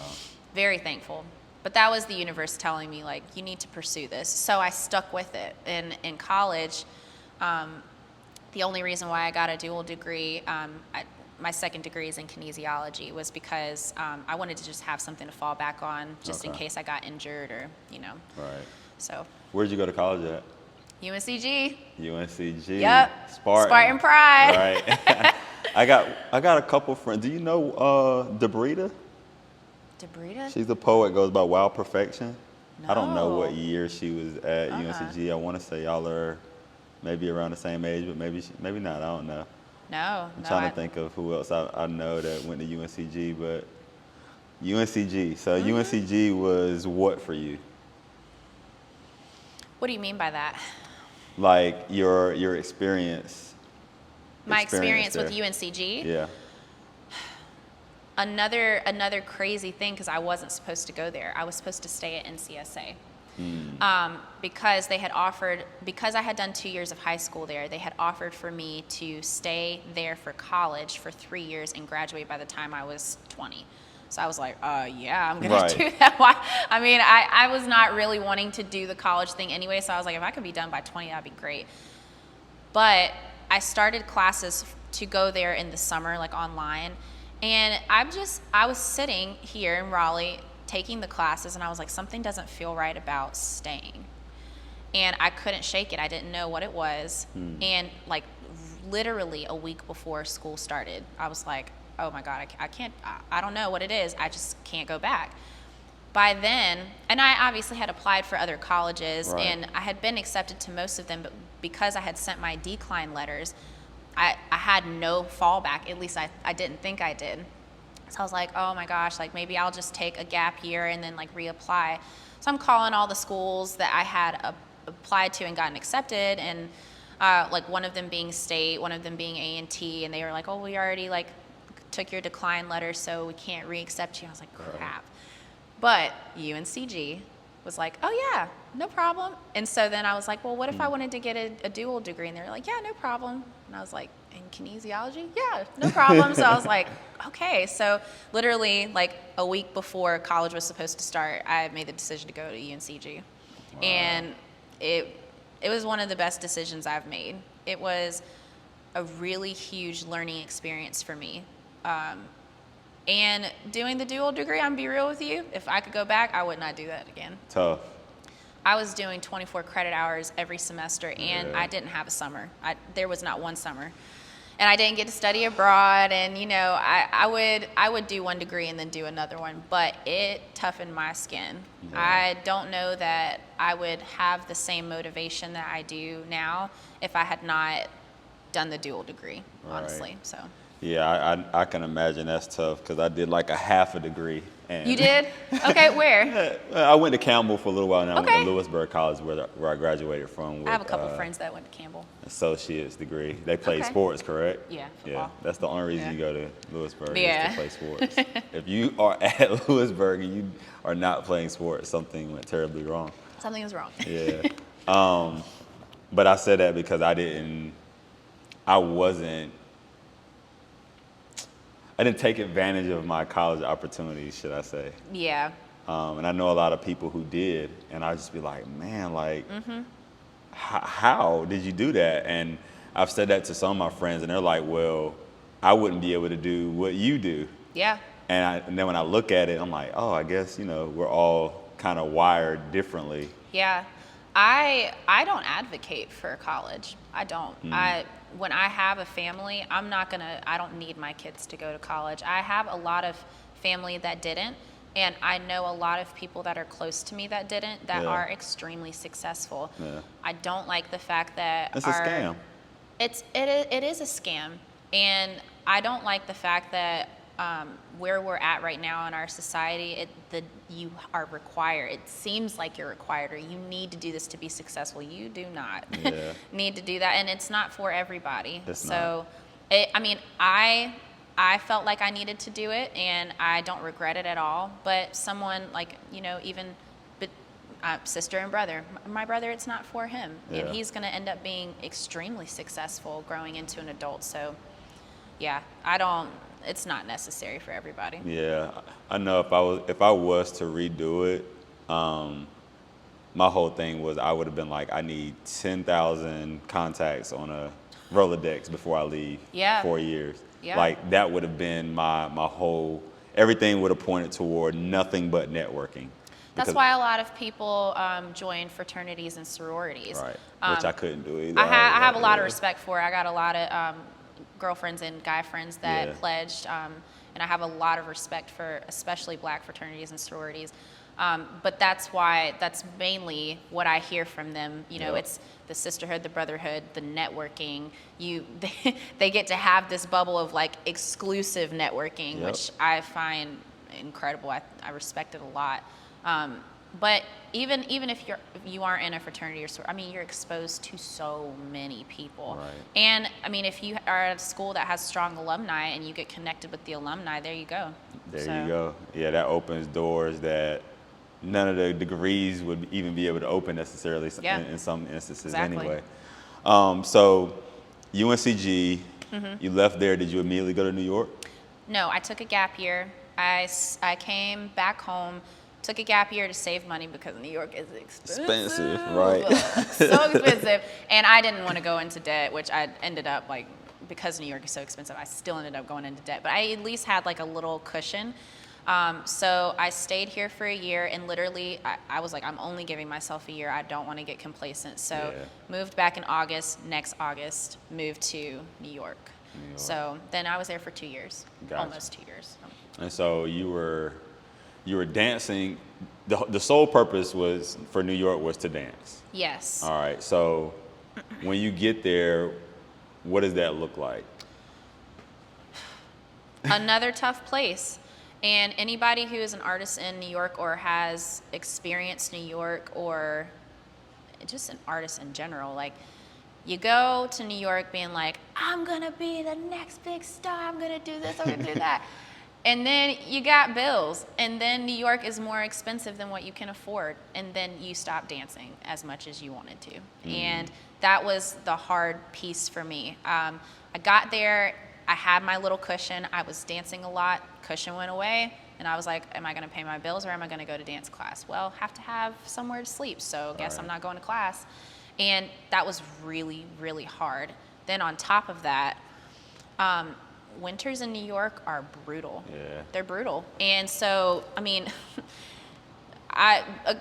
very thankful. But that was the universe telling me, like, you need to pursue this. So I stuck with it. In college, the only reason why I got a dual degree, my second degree is in kinesiology, was because I wanted to just have something to fall back on just in Okay. case I got injured or, Right. So Where'd you go to college at? UNCG. UNCG. Yep. Spartan Pride. Right. I got a couple friends. Do you know Debrita? Debrita? She's the poet, goes by Wild Perfection. I don't know what No. year she was at UNCG. I want to say y'all are maybe around the same age, but maybe not. I don't know. No. I'm trying to think of who else I know that went to UNCG, but UNCG. So UNCG was what for you? What do you mean by that? Like your experience. My experience with there. UNCG? Yeah. Another crazy thing, because I wasn't supposed to go there. I was supposed to stay at NCSA. Because I had done 2 years of high school there, they had offered for me to stay there for college for 3 years and graduate by the time I was 20. So I was like, yeah, I'm going to do that. I mean, I was not really wanting to do the college thing anyway, so I was like, if I could be done by 20, that'd be great. But I started classes to go there in the summer, like online, and I was sitting here in Raleigh taking the classes, and I was like, something doesn't feel right about staying. And I couldn't shake it. I didn't know what it was. And like literally a week before school started, I was like, oh my God, I can't, I don't know what it is. I just can't go back. By then, and I obviously had applied for other colleges, Right. and I had been accepted to most of them, but because I had sent my decline letters, I had no fallback. At least I didn't think I did. So I was like, oh my gosh, like maybe I'll just take a gap year and then like reapply. So I'm calling all the schools that I had applied to and gotten accepted, and like one of them being state, one of them being A&T, and they were like, oh, we already like took your decline letter, so we can't re-accept you. I was like, crap. But UNCG was like, oh yeah, no problem. And so then I was like, well, what if I wanted to get a dual degree? And they were like, yeah, no problem. And I was like, in kinesiology? Yeah, no problem. So I was like, okay. So literally like a week before college was supposed to start, I made the decision to go to UNCG. Wow. And it was one of the best decisions I've made. It was a really huge learning experience for me. And doing the dual degree, I'm be real with you, if I could go back, I would not do that again. Tough. I was doing 24 credit hours every semester, and I didn't have a summer. There was not one summer. And I didn't get to study abroad, and you know, I would do one degree and then do another one, but it toughened my skin. Yeah. I don't know that I would have the same motivation that I do now if I had not done the dual degree, honestly. So. Yeah, I can imagine that's tough because I did like a half a degree. And you did? Okay, where? I went to Campbell for a little while, and I okay. went to Lewisburg College where I graduated from. With, I have a couple friends that went to Campbell. Associate's degree. They play sports, correct? Yeah, football. Yeah, that's the only reason you go to Lewisburg is to play sports. If you are at Lewisburg and you are not playing sports, something went terribly wrong. Something is wrong. Yeah. But I said that because I didn't take advantage of my college opportunities, should I say. Yeah. And I know a lot of people who did, and I just be like, man, like, how did you do that? And I've said that to some of my friends, and they're like, well, I wouldn't be able to do what you do. Yeah. And then when I look at it, I'm like, oh, I guess, you know, we're all kind of wired differently. Yeah. I don't advocate for college. I don't. When I have a family, I don't need my kids to go to college. I have a lot of family that didn't, and I know a lot of people that are close to me that didn't, that are extremely successful. Yeah. I don't like the fact that it's a scam. It is a scam, and I don't like the fact that where we're at right now in our society, you are required. It seems like you're required, or you need to do this to be successful. You do not need to do that, and it's not for everybody. I felt like I needed to do it, and I don't regret it at all. But someone like, you know, sister and brother, my brother, it's not for him, and he's going to end up being extremely successful growing into an adult. So, yeah, it's not necessary for everybody. Yeah, I know if I was to redo it, my whole thing was I would have been like, I need 10,000 contacts on a Rolodex before I leave 4 years. Yeah. Like that would have been my whole, everything would have pointed toward nothing but networking. That's why a lot of people join fraternities and sororities. Right, which I couldn't do either. I have a lot of respect for it. I got a lot of girlfriends and guy friends that pledged, and I have a lot of respect for especially black fraternities and sororities. But that's mainly what I hear from them. You know, it's the sisterhood, the brotherhood, the networking. They get to have this bubble of like exclusive networking, which I find incredible. I respect it a lot. But even if you aren't in a fraternity or sorority, I mean, you're exposed to so many people. Right. And I mean, if you are at a school that has strong alumni and you get connected with the alumni, there you go. There you go. Yeah, that opens doors that none of the degrees would even be able to open necessarily in some instances anyway. So UNCG, you left there. Did you immediately go to New York? No, I took a gap year. I came back home. Took a gap year to save money because New York is expensive. Right? So expensive. And I didn't want to go into debt, which I ended up, like, because New York is so expensive, I still ended up going into debt. But I at least had, like, a little cushion. So I stayed here for a year, and literally I was like, I'm only giving myself a year. I don't want to get complacent. So moved back in August. Next August, moved to New York. New York. So then I was there for 2 years, Gotcha. almost 2 years. And so you were dancing. The sole purpose was for New York was to dance. Yes. All right. So when you get there, what does that look like? Another tough place. And anybody who is an artist in New York or has experienced New York or just an artist in general, like you go to New York being like, I'm gonna be the next big star, I'm gonna do this, I'm gonna do that. And then you got bills, and then New York is more expensive than what you can afford, and then you stop dancing as much as you wanted to. And that was the hard piece for me. I got there, I had my little cushion, I was dancing a lot, cushion went away, and I was like, am I gonna pay my bills or am I gonna go to dance class? Well, have to have somewhere to sleep, so guess I'm not going to class. And that was really, really hard. Then on top of that, winters in New York are brutal. Yeah. They're brutal. And so, I mean,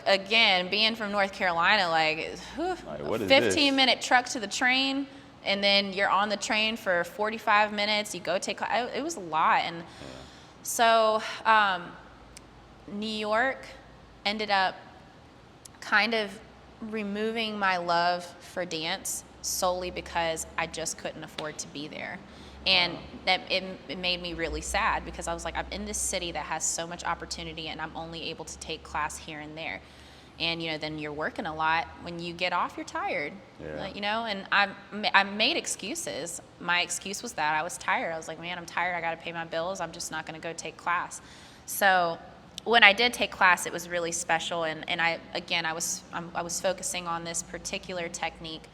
again, being from North Carolina, like, what is 15-minute truck to the train, and then you're on the train for 45 minutes, you go take, it was a lot. And so New York ended up kind of removing my love for dance solely because I just couldn't afford to be there. And that it made me really sad because I was like, I'm in this city that has so much opportunity and I'm only able to take class here and there. And, you know, then you're working a lot. When you get off, you're tired, you know, and I made excuses. My excuse was that I was tired. I was like, man, I'm tired. I got to pay my bills. I'm just not going to go take class. So when I did take class, it was really special. And I was focusing on this particular technique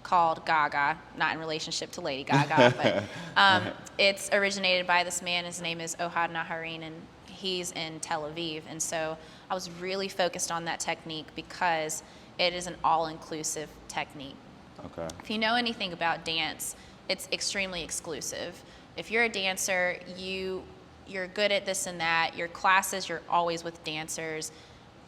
called Gaga, not in relationship to Lady Gaga, but it's originated by this man. His name is Ohad Naharin, and he's in Tel Aviv. And so I was really focused on that technique because it is an all-inclusive technique. Okay. If you know anything about dance, it's extremely exclusive. If you're a dancer, you're good at this and that. Your classes, you're always with dancers.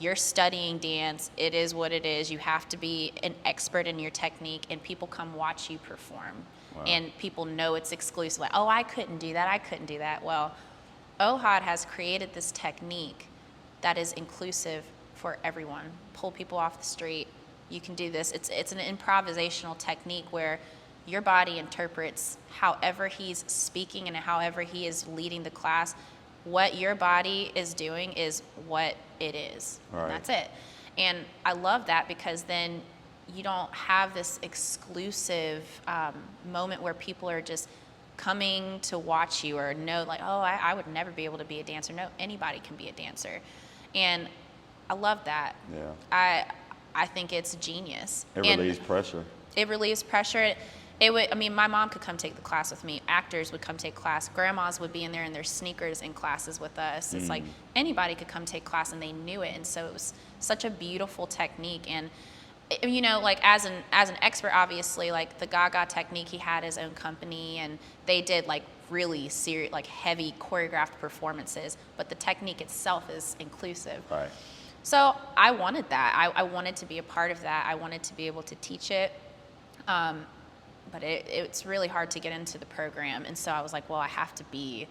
You're studying dance. It is what it is. You have to be an expert in your technique, and people come watch you perform. Wow. And people know it's exclusive. Like, oh, I couldn't do that. I couldn't do that. Well, Ohad has created this technique that is inclusive for everyone. Pull people off the street. You can do this. It's an improvisational technique where your body interprets however he's speaking and however he is leading the class. What your body is doing is what it is. Right. And that's it. And I love that because then you don't have this exclusive moment where people are just coming to watch you or know like, oh, I would never be able to be a dancer. No, anybody can be a dancer. And I love that. Yeah. I think it's genius. It relieves pressure. It relieves pressure. My mom could come take the class with me. Actors would come take class. Grandmas would be in there in their sneakers in classes with us. It's like anybody could come take class and they knew it. And so it was such a beautiful technique. And, you know, like as an expert, obviously, like the Gaga technique, he had his own company and they did like really serious, like heavy choreographed performances. But the technique itself is inclusive. Right. So I wanted that. I wanted to be a part of that. I wanted to be able to teach it. But it's really hard to get into the program. And so I was like, well, I have to be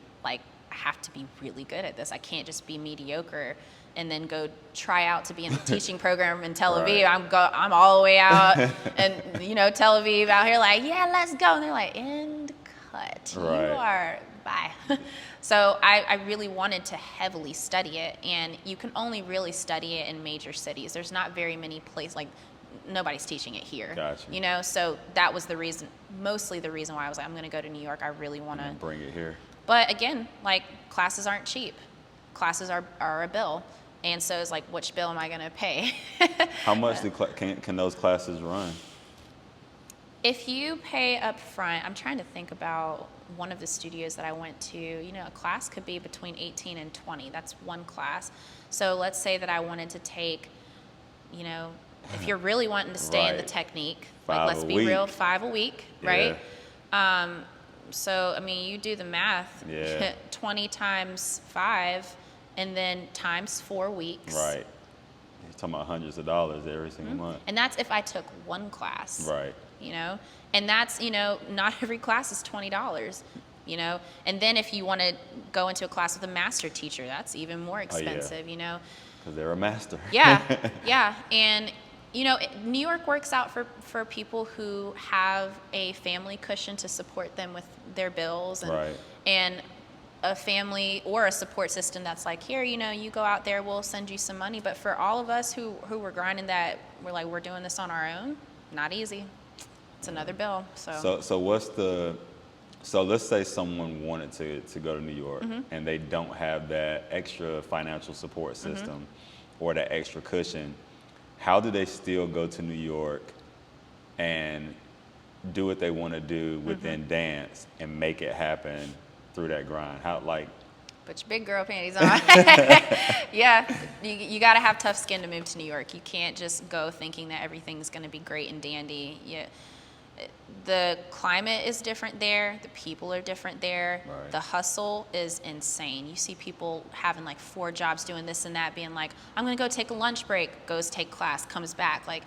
really good at this. I can't just be mediocre and then go try out to be in the teaching program in Tel Aviv. Right. I'm all the way out and, you know, Tel Aviv out here like, yeah, let's go. And they're like, end cut. Right. You are, bye. So I really wanted to heavily study it. And you can only really study it in major cities. There's not very many places, like, nobody's teaching it here. Gotcha. You know, so that was the reason, mostly the reason why I was like, I'm going to go to New York. I really want to bring it here. But again, like classes aren't cheap. Classes are a bill. And so it's like, which bill am I going to pay? How much can those classes run? If you pay up front, I'm trying to think about one of the studios that I went to, you know, a class could be between 18 and 20. That's one class. So let's say that I wanted to take, you know, if you're really wanting to stay in the technique, like let's be real, 5 a week, right? So, I mean, you do the math, 20 times 5, and then times 4 weeks. Right. You're talking about hundreds of dollars every single month. And that's if I took one class. Right. you know, and that's, you know, not every class is $20, you know, and then if you want to go into a class with a master teacher, that's even more expensive, you know. Because they're a master. Yeah, yeah, and you know, New York works out for people who have a family cushion to support them with their bills, and a family or a support system that's like, here, you know, you go out there, we'll send you some money. But for all of us who were grinding that, we're doing this on our own, not easy. It's another bill. So let's say someone wanted to go to New York and they don't have that extra financial support system or that extra cushion. How do they still go to New York and do what they want to do within dance and make it happen through that grind? How, like, put your big girl panties on. Yeah, you got to have tough skin to move to New York. You can't just go thinking that everything's going to be great and dandy. The climate is different there. The people are different there. Right. The hustle is insane. You see people having like 4 jobs doing this and that, being like, I'm going to go take a lunch break, goes take class, comes back. Like,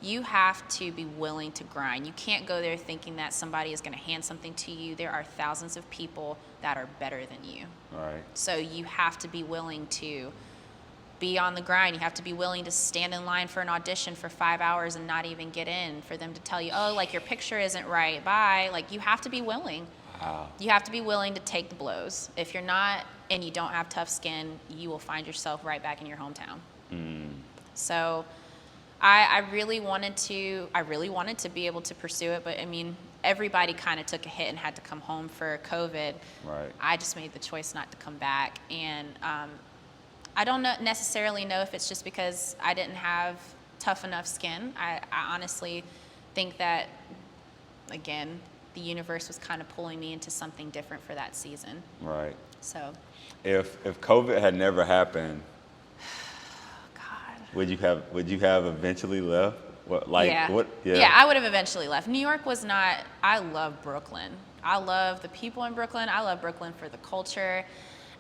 you have to be willing to grind. You can't go there thinking that somebody is going to hand something to you. There are thousands of people that are better than you. Right. So you have to be willing to be on the grind. You have to be willing to stand in line for an audition for 5 hours and not even get in, for them to tell you, oh, like, your picture isn't right, bye. Like, you have to be willing. Wow. You have to be willing to take the blows. If you're not, and you don't have tough skin, you will find yourself right back in your hometown. So I really wanted to be able to pursue it, but I mean, everybody kind of took a hit and had to come home for COVID. Right. I just made the choice not to come back, and I don't necessarily know if it's just because I didn't have tough enough skin. I honestly think that, again, the universe was kind of pulling me into something different for that season. Right. So, if COVID had never happened, God, would you have eventually left? Yeah, I would have eventually left. New York was not. I love Brooklyn. I love the people in Brooklyn. I love Brooklyn for the culture.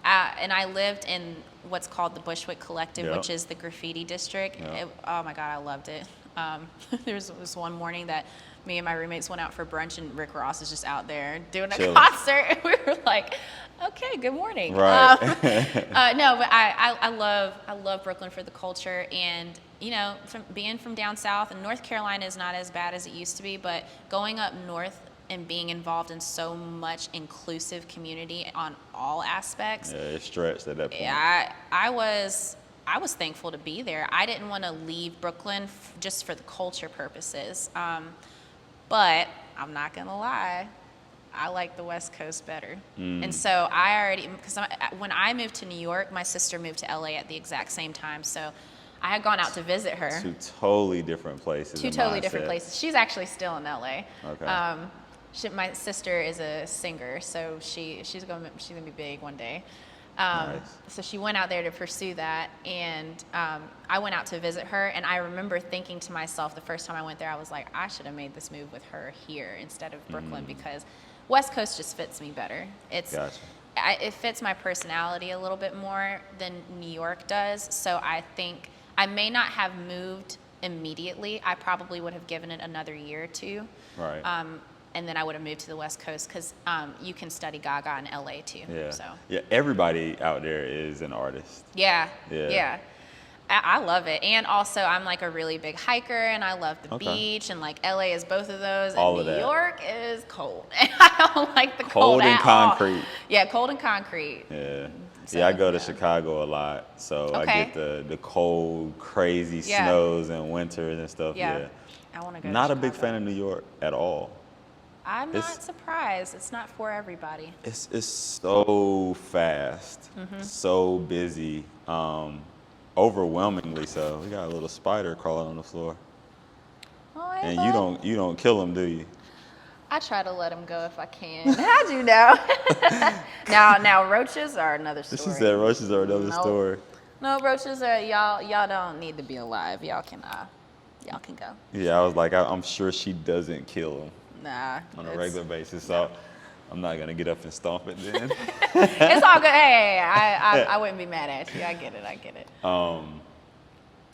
And I lived in what's called the Bushwick Collective, which is the graffiti district. Oh my God, I loved it. There was one morning that me and my roommates went out for brunch, and Rick Ross is just out there doing a concert. And we were like, okay, good morning. Right. No, but I love Brooklyn for the culture, and you know, being from down south, and North Carolina is not as bad as it used to be, but going up north and being involved in so much inclusive community on all aspects. Yeah, it stretched at that point. Yeah, I was thankful to be there. I didn't want to leave Brooklyn just for the culture purposes. But I'm not going to lie, I like the West Coast better. And so when I moved to New York, my sister moved to LA at the exact same time. So I had gone out to visit her. Two totally different places. Two totally different places. She's actually still in LA. Okay. My sister is a singer, so she's gonna be big one day. Nice. So she went out there to pursue that, and I went out to visit her, and I remember thinking to myself the first time I went there, I was like, I should have made this move with her here instead of Brooklyn, because West Coast just fits me better. Gotcha. It fits my personality a little bit more than New York does, so I think I may not have moved immediately. I probably would have given it another year or two. Right. And then I would have moved to the West Coast, because you can study Gaga in LA too. Yeah. So. Yeah. Everybody out there is an artist. Yeah. Yeah. Yeah. I love it. And also, I'm like a really big hiker, and I love the beach, and like LA is both of those. All and of New that. York is cold. And I don't like the cold and at all. concrete. Yeah, cold and concrete. Yeah. So, I go to Chicago a lot, so I get the cold, crazy snows and winters and stuff. Yeah. I want to go. Not to a big Chicago. fan of New York at all. I'm not surprised. It's not for everybody. It's so fast, so busy, overwhelmingly so. We got a little spider crawling on the floor, and you don't kill them, do you? I try to let them go if I can. How'd you know? Now roaches are another story. She said roaches are another story. No, roaches are y'all don't need to be alive. Y'all can go. Yeah, I was like, I'm sure she doesn't kill them. Nah. On a regular basis, so I'm not gonna get up and stomp it then. It's all good. Hey, I wouldn't be mad at you. I get it.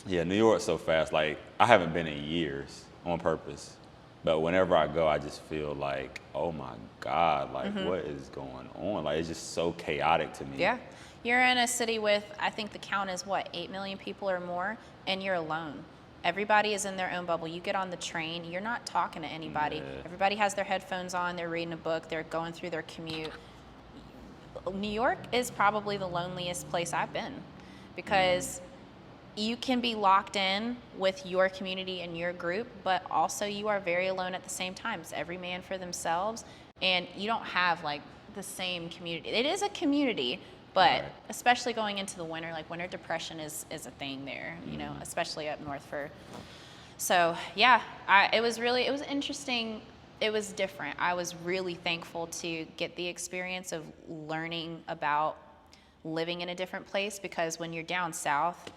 Yeah, New York's so fast. Like, I haven't been in years on purpose. But whenever I go, I just feel like, oh my God, like what is going on? Like it's just so chaotic to me. Yeah. You're in a city with, I think the count is what, 8 million people or more, and you're alone. Everybody is in their own bubble. You get on the train, you're not talking to anybody. Yeah. Everybody has their headphones on, they're reading a book, they're going through their commute. New York is probably the loneliest place I've been because you can be locked in with your community and your group, but also you are very alone at the same time. It's every man for themselves, and you don't have like the same community. It is a community, but especially going into the winter, like winter depression is a thing there, you know, especially up north so yeah, it was interesting. It was different. I was really thankful to get the experience of learning about living in a different place, because when you're down south,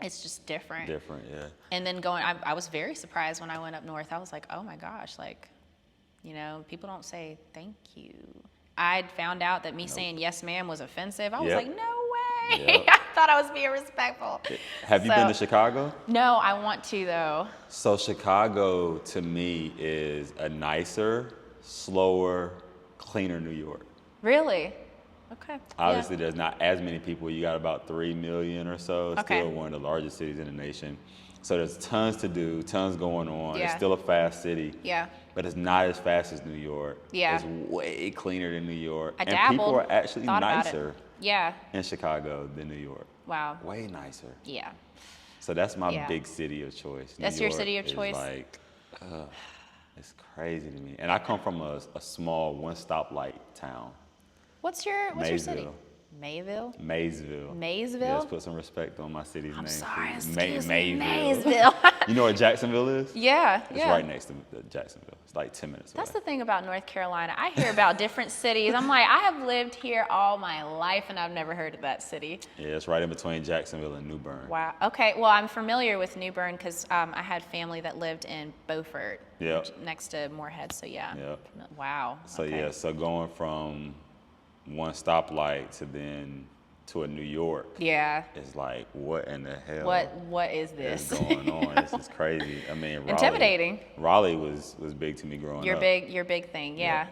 it's just different. Different, yeah. And then I was very surprised when I went up north. I was like, oh my gosh, like, you know, people don't say thank you. I'd found out that me saying yes ma'am was offensive. I was like, no way. Yep. I thought I was being respectful. Have you been to Chicago? No, I want to though. So Chicago to me is a nicer, slower, cleaner New York. Really? Okay. Obviously, there's not as many people. You got about 3 million or so. It's still one of the largest cities in the nation. So there's tons to do, tons going on. Yeah. It's still a fast city. Yeah. But it's not as fast as New York. Yeah. It's way cleaner than New York. I and dabbled, people are actually thought about it. nicer Yeah. in Chicago than New York. Wow. Way nicer. Yeah. So that's my big city of choice. That's New your York city of is choice? Like, it's crazy to me. And I come from a small one-stoplight town. What's your city? Maysville. Mayville? Maysville. Maysville? Yes, put some respect on my city's name. I'm sorry, please. excuse me, Maysville. Maysville. You know where Jacksonville is? Yeah, It's yeah. right next to Jacksonville. It's like 10 minutes That's away. the thing about North Carolina. I hear about different cities. I'm like, I have lived here all my life, and I've never heard of that city. Yeah, it's right in between Jacksonville and New Bern. Wow. Okay. Well, I'm familiar with New Bern because I had family that lived in Beaufort, next to Moorhead. So yeah. Yep. Wow. So okay. yeah, so going from one stoplight to a New York. Yeah. It's like, what in the hell? What is this? is going on? This is crazy. I mean, Raleigh, intimidating. Raleigh was big to me growing up. Your big thing. Yeah.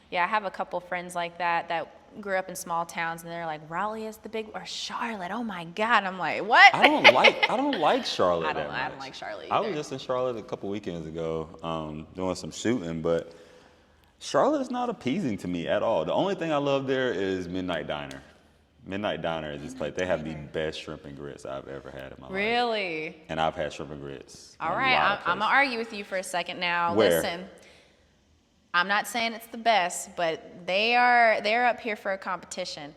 Yeah. I have a couple friends like that grew up in small towns, and they're like, Raleigh is the big, or Charlotte. Oh my God. I'm like, what? I don't like Charlotte that much. I don't like Charlotte I either. was just in Charlotte a couple weekends ago, doing some shooting, but Charlotte's not appeasing to me at all. The only thing I love there is Midnight Diner. Midnight Diner is this place. They have the best shrimp and grits I've ever had in my life. Really? And I've had shrimp and grits. All right, I'm gonna argue with you for a second now. Where? Listen, I'm not saying it's the best, but they're up here for a competition.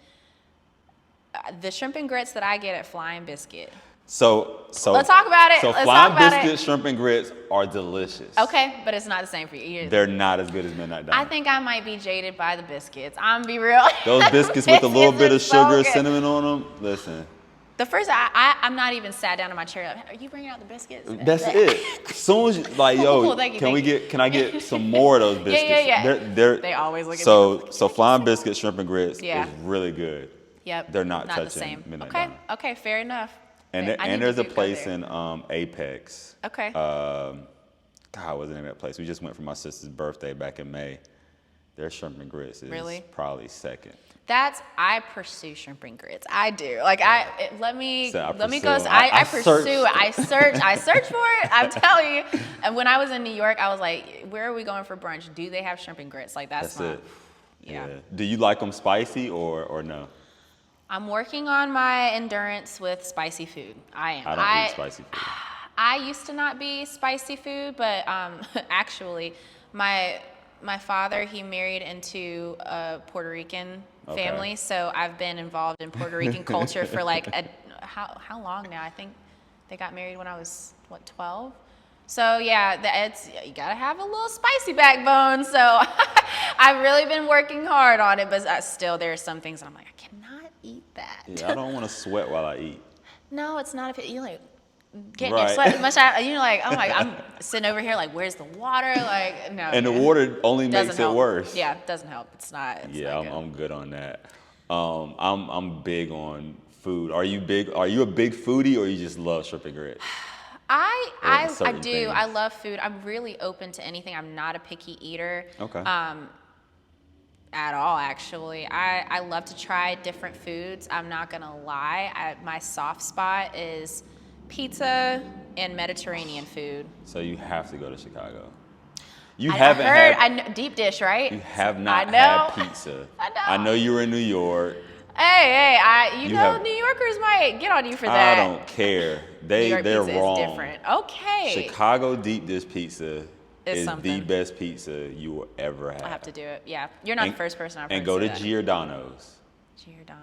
The shrimp and grits that I get at Flying Biscuit. So let's talk about it. So Let's Flying talk about Biscuit it. shrimp and grits are delicious. Okay, but it's not the same for you. They're not as good as Midnight Diner. I think I might be jaded by the biscuits. I'm gonna be real. Those biscuits with a little bit of are so sugar, good. cinnamon on them. Listen. The first, I'm not even sat down in my chair. Like, are you bringing out the biscuits? That's it. As soon as you, like, yo, Cool, thank you, can thank I get some more of those biscuits? Yeah. They always look at me. So Flying Biscuit shrimp and grits Yeah. is really good. Yep. They're not the touching same. Midnight Okay. Diner. Okay. Fair enough. And Okay, I need there's to a go place there. in Apex. Okay. God, what's the name of that place? We just went for my sister's birthday back in May. Their shrimp and grits is Really? probably second. I pursue shrimp and grits. I do. Like let me So I go. pursue. I I pursue. search. I search for it. I'm telling you. And when I was in New York, I was like, where are we going for brunch? Do they have shrimp and grits? Like that's it. Yeah. Do you like them spicy or no? I'm working on my endurance with spicy food. I am. I don't eat spicy food. I used to not be spicy food, but actually, my father, he married into a Puerto Rican family, so I've been involved in Puerto Rican culture for like how long now? I think they got married when I was 12. So yeah, you gotta have a little spicy backbone. So I've really been working hard on it, but still there are some things that I'm like, I cannot eat that. Yeah, I don't want to sweat while I eat. No, it's not. You like getting Right. your sweat much out. You're like, oh my, I'm sitting over here like, where's the water? Like, no. And the water only Doesn't makes help. it worse. Yeah, it doesn't help. It's not. It's Yeah, not good. I'm good on that. I'm big on food. Are you a big foodie or you just love shrimp and grits? I certain do. things? I love food. I'm really open to anything. I'm not a picky eater. Okay. At all, actually. I love to try different foods. I'm not gonna lie. My soft spot is pizza and Mediterranean food. So you have to go to Chicago. You I haven't heard, had. I know, deep dish, right? You have not I know. had pizza. I know. I know you were in New York. Hey, you know, have- New Yorkers might get on you for that. I don't care. New They're York pizza wrong. is different. Okay. Chicago deep dish pizza is the something. best pizza you will ever have. I'll have to do it. Yeah, you're not the first person I've heard And go to say that. Giordano's. Giordano's.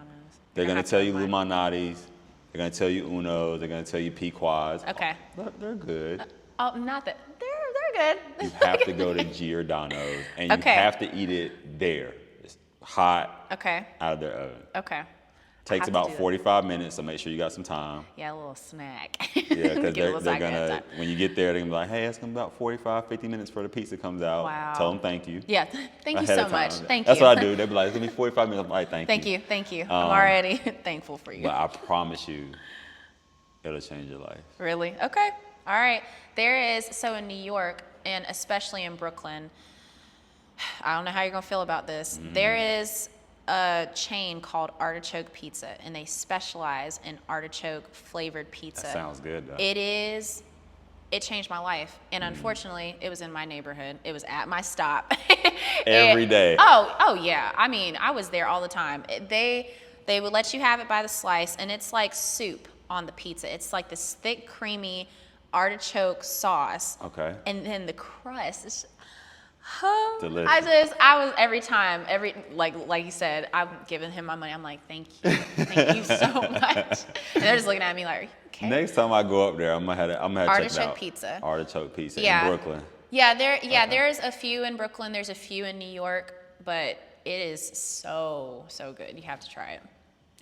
They're gonna have to tell you look mine. Luminati's. They're gonna tell you Uno's. They're gonna tell you Pequod's. Okay. They're good. Oh, not that. They're good. You have to go to Giordano's, and you Okay. have to eat it there. It's hot Okay. out of their oven. Okay. Takes have to about do that. 45 minutes, so make sure you got some time. Yeah, a little snack. Yeah, because Get a little they're snack gonna, ahead of time. when you get there, they're gonna be like, hey, it's gonna be about 45, 50 minutes before the pizza comes out. Wow. Tell them thank you. Yeah, thank you ahead so of time. much. Thank That's you. what I do. They'll be like, it's gonna be 45 minutes. I'm like, thank you. Thank you. I'm already thankful for you. But I promise you, it'll change your life. Really? Okay. All right. There is, so in New York, and especially in Brooklyn, I don't know how you're going to feel about this. There is a chain called Artichoke Pizza, and they specialize in artichoke flavored pizza. That sounds good, though. It changed my life. And unfortunately, it was in my neighborhood. It was at my stop. Every day. Oh yeah. I mean, I was there all the time. They would let you have it by the slice, and it's like soup on the pizza. It's like this thick, creamy artichoke sauce. Okay. And then the crust is Delicious. I was every time, like you said, I'm giving him my money. I'm like, thank you so much. And they're just looking at me like, are you okay? Next time I go up there, I'm gonna have to check it Artichoke out. pizza. Artichoke pizza Yeah. in Brooklyn. Yeah, there's a few in Brooklyn. There's a few in New York, but it is so good. You have to try it.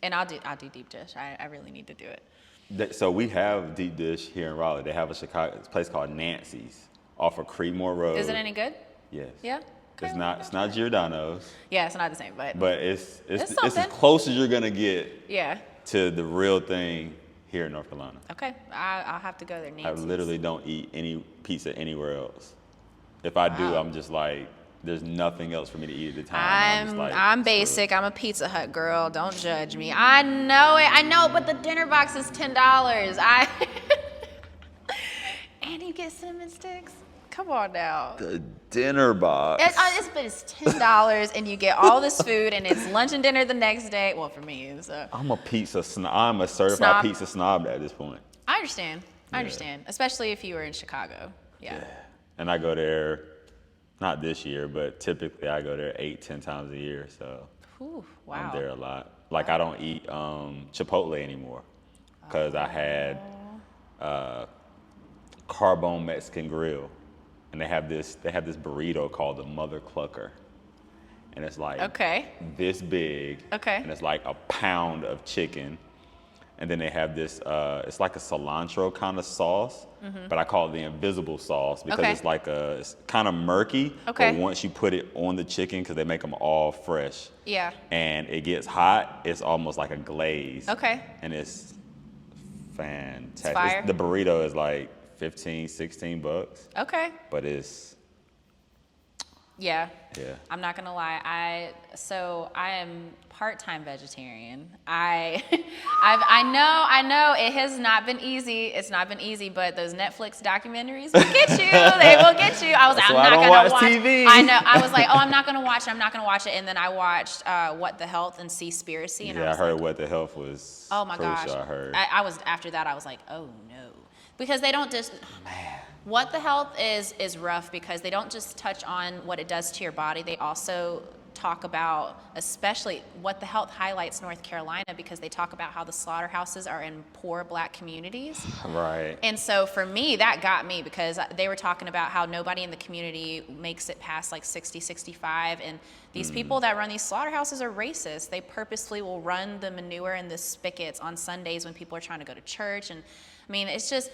And I'll do deep dish. I really need to do it. So we have deep dish here in Raleigh. They have a place called Nancy's off of Creedmoor Road. Is it any good? Yes. Yeah. It's not Giordano's, Yeah, it's not the same, but but it's as something. close as you're gonna get yeah. to the real thing here in North Carolina. Okay, I'll have to go there. I Nancy's. literally don't eat any pizza anywhere else. If I do, Wow. I'm just like, there's nothing else for me to eat at the time. just like, I'm screw it. basic. I'm a Pizza Hut girl. Don't judge me. I know it. I know, but the dinner box is $10. And you get cinnamon sticks. Come on now. The dinner box. It's $10, and you get all this food, and it's lunch and dinner the next day. Well, for me, so I'm a pizza snob. I'm a certified Snob. pizza snob at this point. I understand. I understand, especially if you were in Chicago. Yeah. And I go there, not this year, but typically I go there 8-10 times a year. So Ooh, wow. I'm there a lot. Like I don't eat Chipotle anymore because I had Carbone Mexican Grill, and they have this burrito called the Mother Clucker, and it's like this big. Okay. And it's like a pound of chicken. And then they have this, it's like a cilantro kind of sauce, but I call it the invisible sauce because it's kind of murky. Okay. But once you put it on the chicken, because they make them all fresh. Yeah. And it gets hot, it's almost like a glaze. Okay. And it's fantastic. It's fire. The burrito is like $15-16, Okay. but it's, Yeah. yeah. I'm not gonna lie. I am part-time vegetarian. I know it has not been easy. It's not been easy, but those Netflix documentaries will get you. They will get you. I was That's I'm why I not don't gonna watch TV. I know. I was like, oh, I'm not gonna watch it. And then I watched What the Health and Seaspiracy. And Yeah, I I was heard like, What the Health was oh my crucial, gosh. I heard. I was after that. I was like, oh no, because they don't just. What the Health is rough because they don't just touch on what it does to your body. They also talk about, especially What the Health highlights North Carolina because they talk about how the slaughterhouses are in poor black communities. Right. And so for me, that got me because they were talking about how nobody in the community makes it past like 60, 65. And these people that run these slaughterhouses are racist. They purposefully will run the manure in the spigots on Sundays when people are trying to go to church. And I mean, it's just,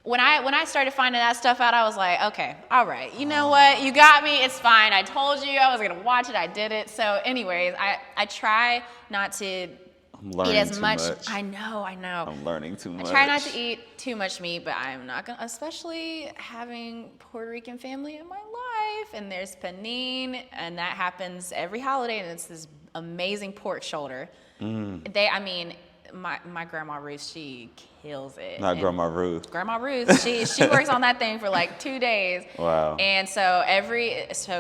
when I started finding that stuff out, I was like, okay, all right, you know what? You got me. It's fine. I told you I was going to watch it. I did it. So anyways, I try not to I'm learning eat as too much. much. I know. I'm learning too much. I try not to eat too much meat, but I'm not gonna, especially having Puerto Rican family in my life, and there's panini, and that happens every holiday, and it's this amazing pork shoulder. My grandma Ruth, she kills it. Not And Grandma Ruth. Grandma Ruth, she works on that thing for like 2 days. Wow. And so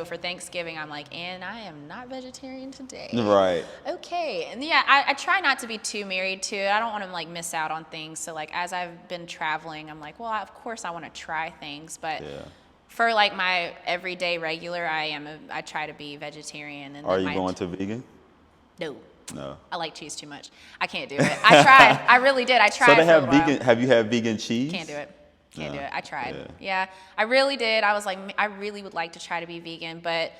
for Thanksgiving, I'm like, and I am not vegetarian today. Right. Okay. And yeah, I try not to be too married to it. I don't want to like miss out on things. So like as I've been traveling, I'm like, well, of course I want to try things, but for like my everyday regular, I try to be vegetarian. And Are you going to vegan? No. No. I like cheese too much. I can't do it. I tried. I really did. I tried. So they for have a while. vegan. Have you had vegan cheese? Can't do it. Can't No. do it. I tried. Yeah. Yeah, I really did. I was like, I really would like to try to be vegan, but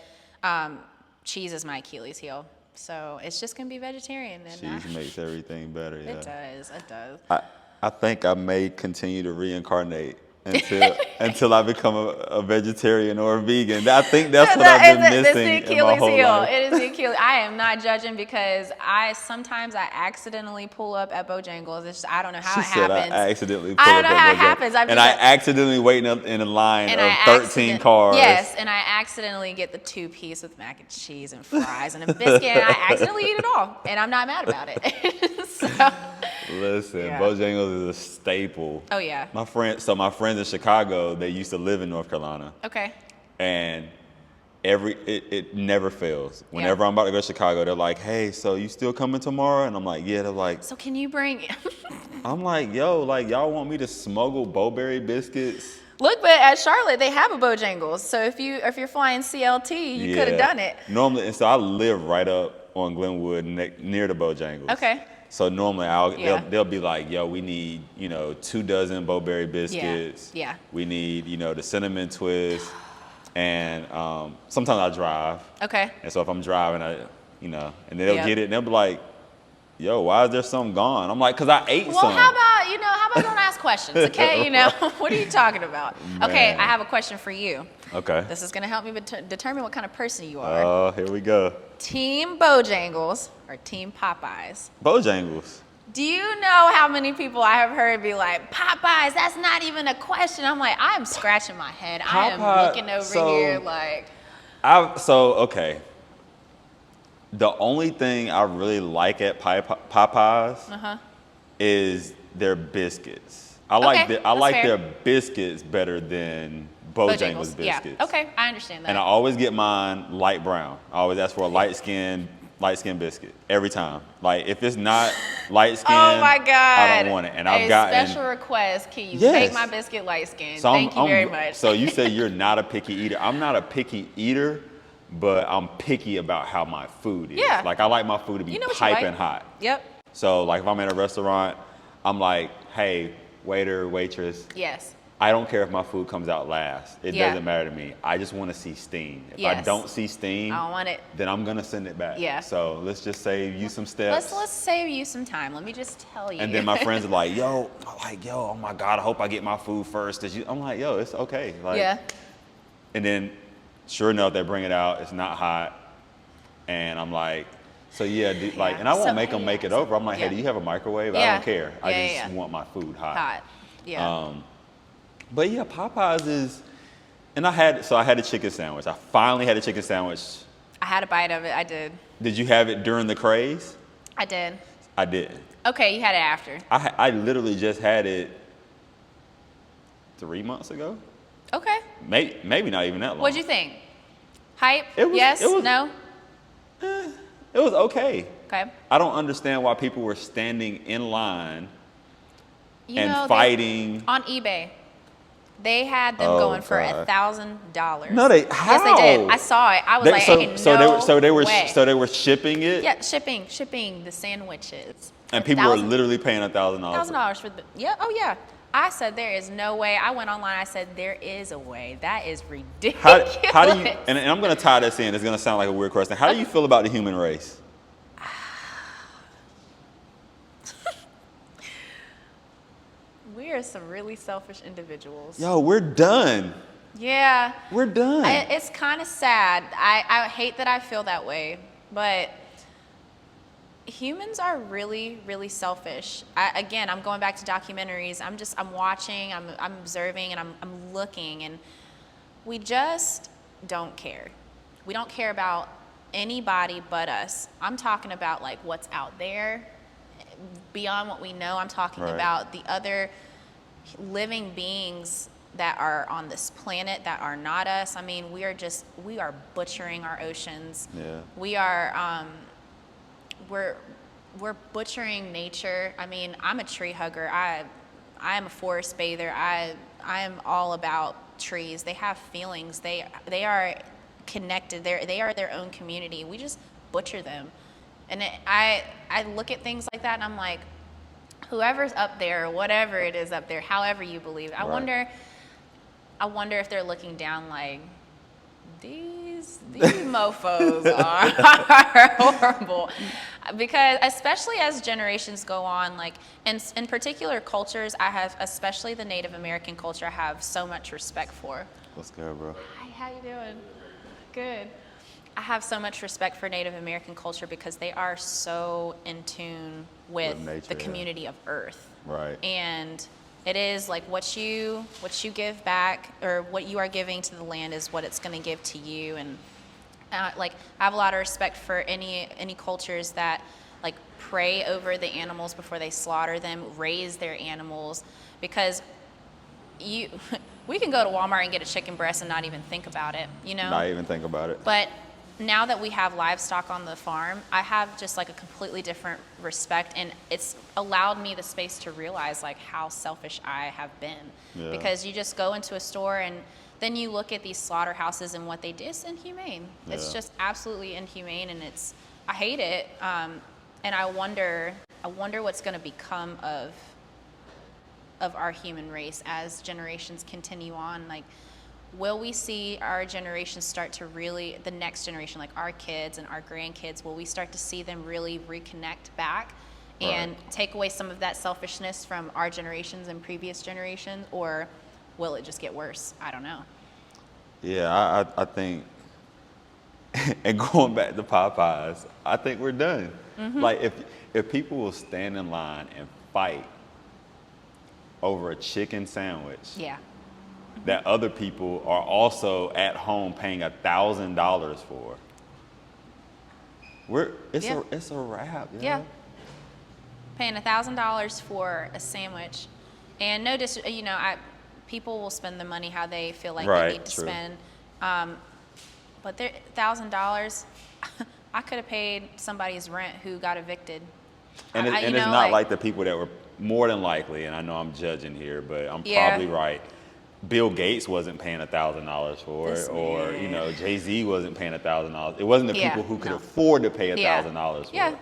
cheese is my Achilles heel. So it's just gonna be vegetarian. And Cheese makes everything better. Yeah. it does. It does. I think I may continue to reincarnate until I become a vegetarian or a vegan. I think that's what I've been missing in my whole life. It is the Achilles. I am not judging because sometimes I accidentally pull up at Bojangles. It's just, I don't know how it happens. I accidentally pull I up don't know at how it Bojangles. happens. And I accidentally wait in a line and of I 13 cars. Yes, and I accidentally get the 2-piece with mac and cheese and fries and a biscuit, and I accidentally eat it all, and I'm not mad about it. So, Listen, Yeah. Bojangles is a staple. oh yeah. My friends in Chicago, they used to live in North Carolina, Okay. and it never fails. Whenever I'm about to go to Chicago, they're like, "Hey, so you still coming tomorrow?" And I'm like, "Yeah." They're like, So can you bring? I'm like, "Yo, like y'all want me to smuggle Bowberry biscuits?" Look, but at Charlotte they have a Bojangles. So if you're flying CLT, you could have done it. Normally, and so I live right up on Glenwood near the Bojangles. Okay. So normally Yeah. they'll be like, yo, we need, 2 dozen Bowberry biscuits. Yeah. We need, the cinnamon twist. And sometimes I drive. Okay. And so if I'm driving, and then they'll Yeah. get it and they'll be like, yo, why is there some gone? I'm like, because I ate Well, some. how about don't ask questions, okay? What are you talking about? Okay, Man. I have a question for you. Okay. This is going to help me determine what kind of person you are. Oh, here we go. Team Bojangles or Team Popeyes? Bojangles. Do you know how many people I have heard be like, Popeyes, that's not even a question? I'm like, I'm scratching my head. I am looking over here like. Okay. The only thing I really like at Popeyes is their biscuits. I like fair. their biscuits better than Bojangles biscuits. Yeah. Okay, I understand that. And I always get mine light brown. I always ask for a light skin biscuit every time. Like if it's not light skin, oh my God, I don't want it. And I've gotten special request. Can you Yes. make my biscuit light skin? So Thank you very much. So you say you're not a picky eater. I'm not a picky eater, but I'm picky about how my food is. Yeah. Like I like my food to be You know what you piping like. hot. Yep. So like if I'm at a restaurant, I'm like, hey, waiter, waitress, Yes. I don't care if my food comes out last. It Yeah. doesn't matter to me. I just want to see steam. If I Yes. don't see steam, I don't want it. then I'm gonna send it back. Yeah. So let's just save you some steps. Let's save you some time. Let me just tell you. And then my friends are like, yo, oh my God, I hope I get my food first. I'm like, yo, it's okay. Like, yeah. And then, sure enough, they bring it out. It's not hot, and I'm like, so yeah, and I won't So- make them make it yeah. over. I'm like, hey, do you have a microwave? I Yeah. don't care. I Yeah, just want my food hot. Hot. Yeah. But yeah, Popeyes is, and I had a chicken sandwich. I finally had a chicken sandwich. I had a bite of it. I did. Did you have it during the craze? I did. I didn't. Okay, you had it after. I literally just had it 3 months ago. Okay. Maybe not even that long. What'd you think? Hype? It was- yes? it was- No? It was okay. Okay. I don't understand why people were standing in line You and know, fighting. on eBay. They had them Oh, going for God. $1,000. No, they Yes, they did. how? I saw it. I was like, hey, they were shipping it, yeah, shipping the sandwiches. and people were $1,000 literally paying $1,000. $1,000 for the Oh yeah. I said there is no way. I went online. I said there is a way. That is ridiculous. How do you? And I'm going to tie this in. It's going to sound like a weird question. How do you feel about the human race? We are some really selfish individuals. Yo, we're done. Yeah. We're done. It's kind of sad. I hate that I feel that way, but Humans are really, really selfish. Again, I'm going back to documentaries. I'm watching, I'm observing, and I'm looking, and we just don't care. We don't care about anybody but us. I'm talking about like what's out there, beyond what we know. I'm talking about the other living beings that are on this planet that are not us. I mean, we are butchering our oceans. Yeah. We are, we're butchering nature. I mean, I'm a tree hugger. I am a forest bather. I am all about trees. They have feelings. They are connected. They are their own community. We just butcher them. And I look at things like that and I'm like, whoever's up there, whatever it is up there, however you believe, I wonder if they're looking down like, these mofos are horrible. Because especially as generations go on, like in particular cultures, I have, especially the Native American culture, I have so much respect for. What's good, bro? Hi, how you doing? Good. I have so much respect for Native American culture because they are so in tune with nature, the community of Earth. Right. And it is like what you give back, or what you are giving to the land is what it's going to give to you. And like I have a lot of respect for any cultures that like pray over the animals before they slaughter them, raise their animals, because we can go to Walmart and get a chicken breast and not even think about it, you know? Not even think about it. But now that we have livestock on the farm, I have just like a completely different respect, and it's allowed me the space to realize like how selfish I have been. Yeah. Because you just go into a store and then you look at these slaughterhouses and what they do. It's inhumane. Yeah. It's just absolutely inhumane, and I hate it. And I wonder what's going to become of our human race as generations continue on. Like, will we see our generation start to really, the next generation, like our kids and our grandkids, will we start to see them really reconnect back and take away some of that selfishness from our generations and previous generations, or will it just get worse? I don't know. Yeah, I think, and going back to Popeyes, I think we're done. Mm-hmm. Like if people will stand in line and fight over a chicken sandwich, Yeah. that other people are also at home paying $1,000 for, it's a wrap. Yeah. Paying $1,000 for a sandwich, and people will spend the money how they feel like they need to spend. But $1,000, I could have paid somebody's rent who got evicted. And it's not like the people that were more than likely, and I know I'm judging here, but I'm probably right. Bill Gates wasn't paying $1,000 for it, or Jay-Z wasn't paying $1,000. It wasn't the people who could afford to pay $1,000 for it.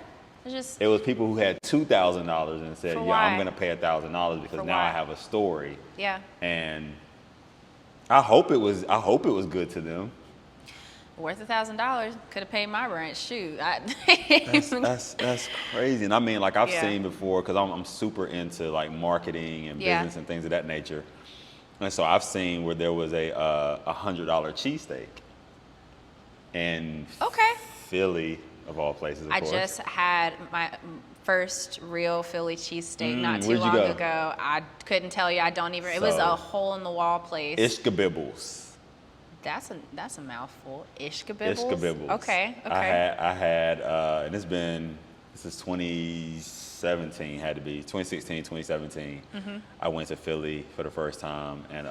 It was people who had $2,000 and said, I'm going to pay $1,000 because now I have a story. Yeah. And I hope it was good to them. Worth $1,000, could have paid my rent. Shoot. That's crazy. And I mean, like I've seen before, because I'm super into like marketing and business and things of that nature. And so I've seen where there was a $100 cheesesteak in Philly, of all places, of course. I just had my first real Philly cheesesteak not too long ago. I couldn't tell you. I don't even. It was a hole in the wall place. Ishkabibbles. That's a mouthful. Ishkabibbles. Ishkabibbles. Okay. I had, and this is 2017, had to be 2016, 2017. Mm-hmm. I went to Philly for the first time and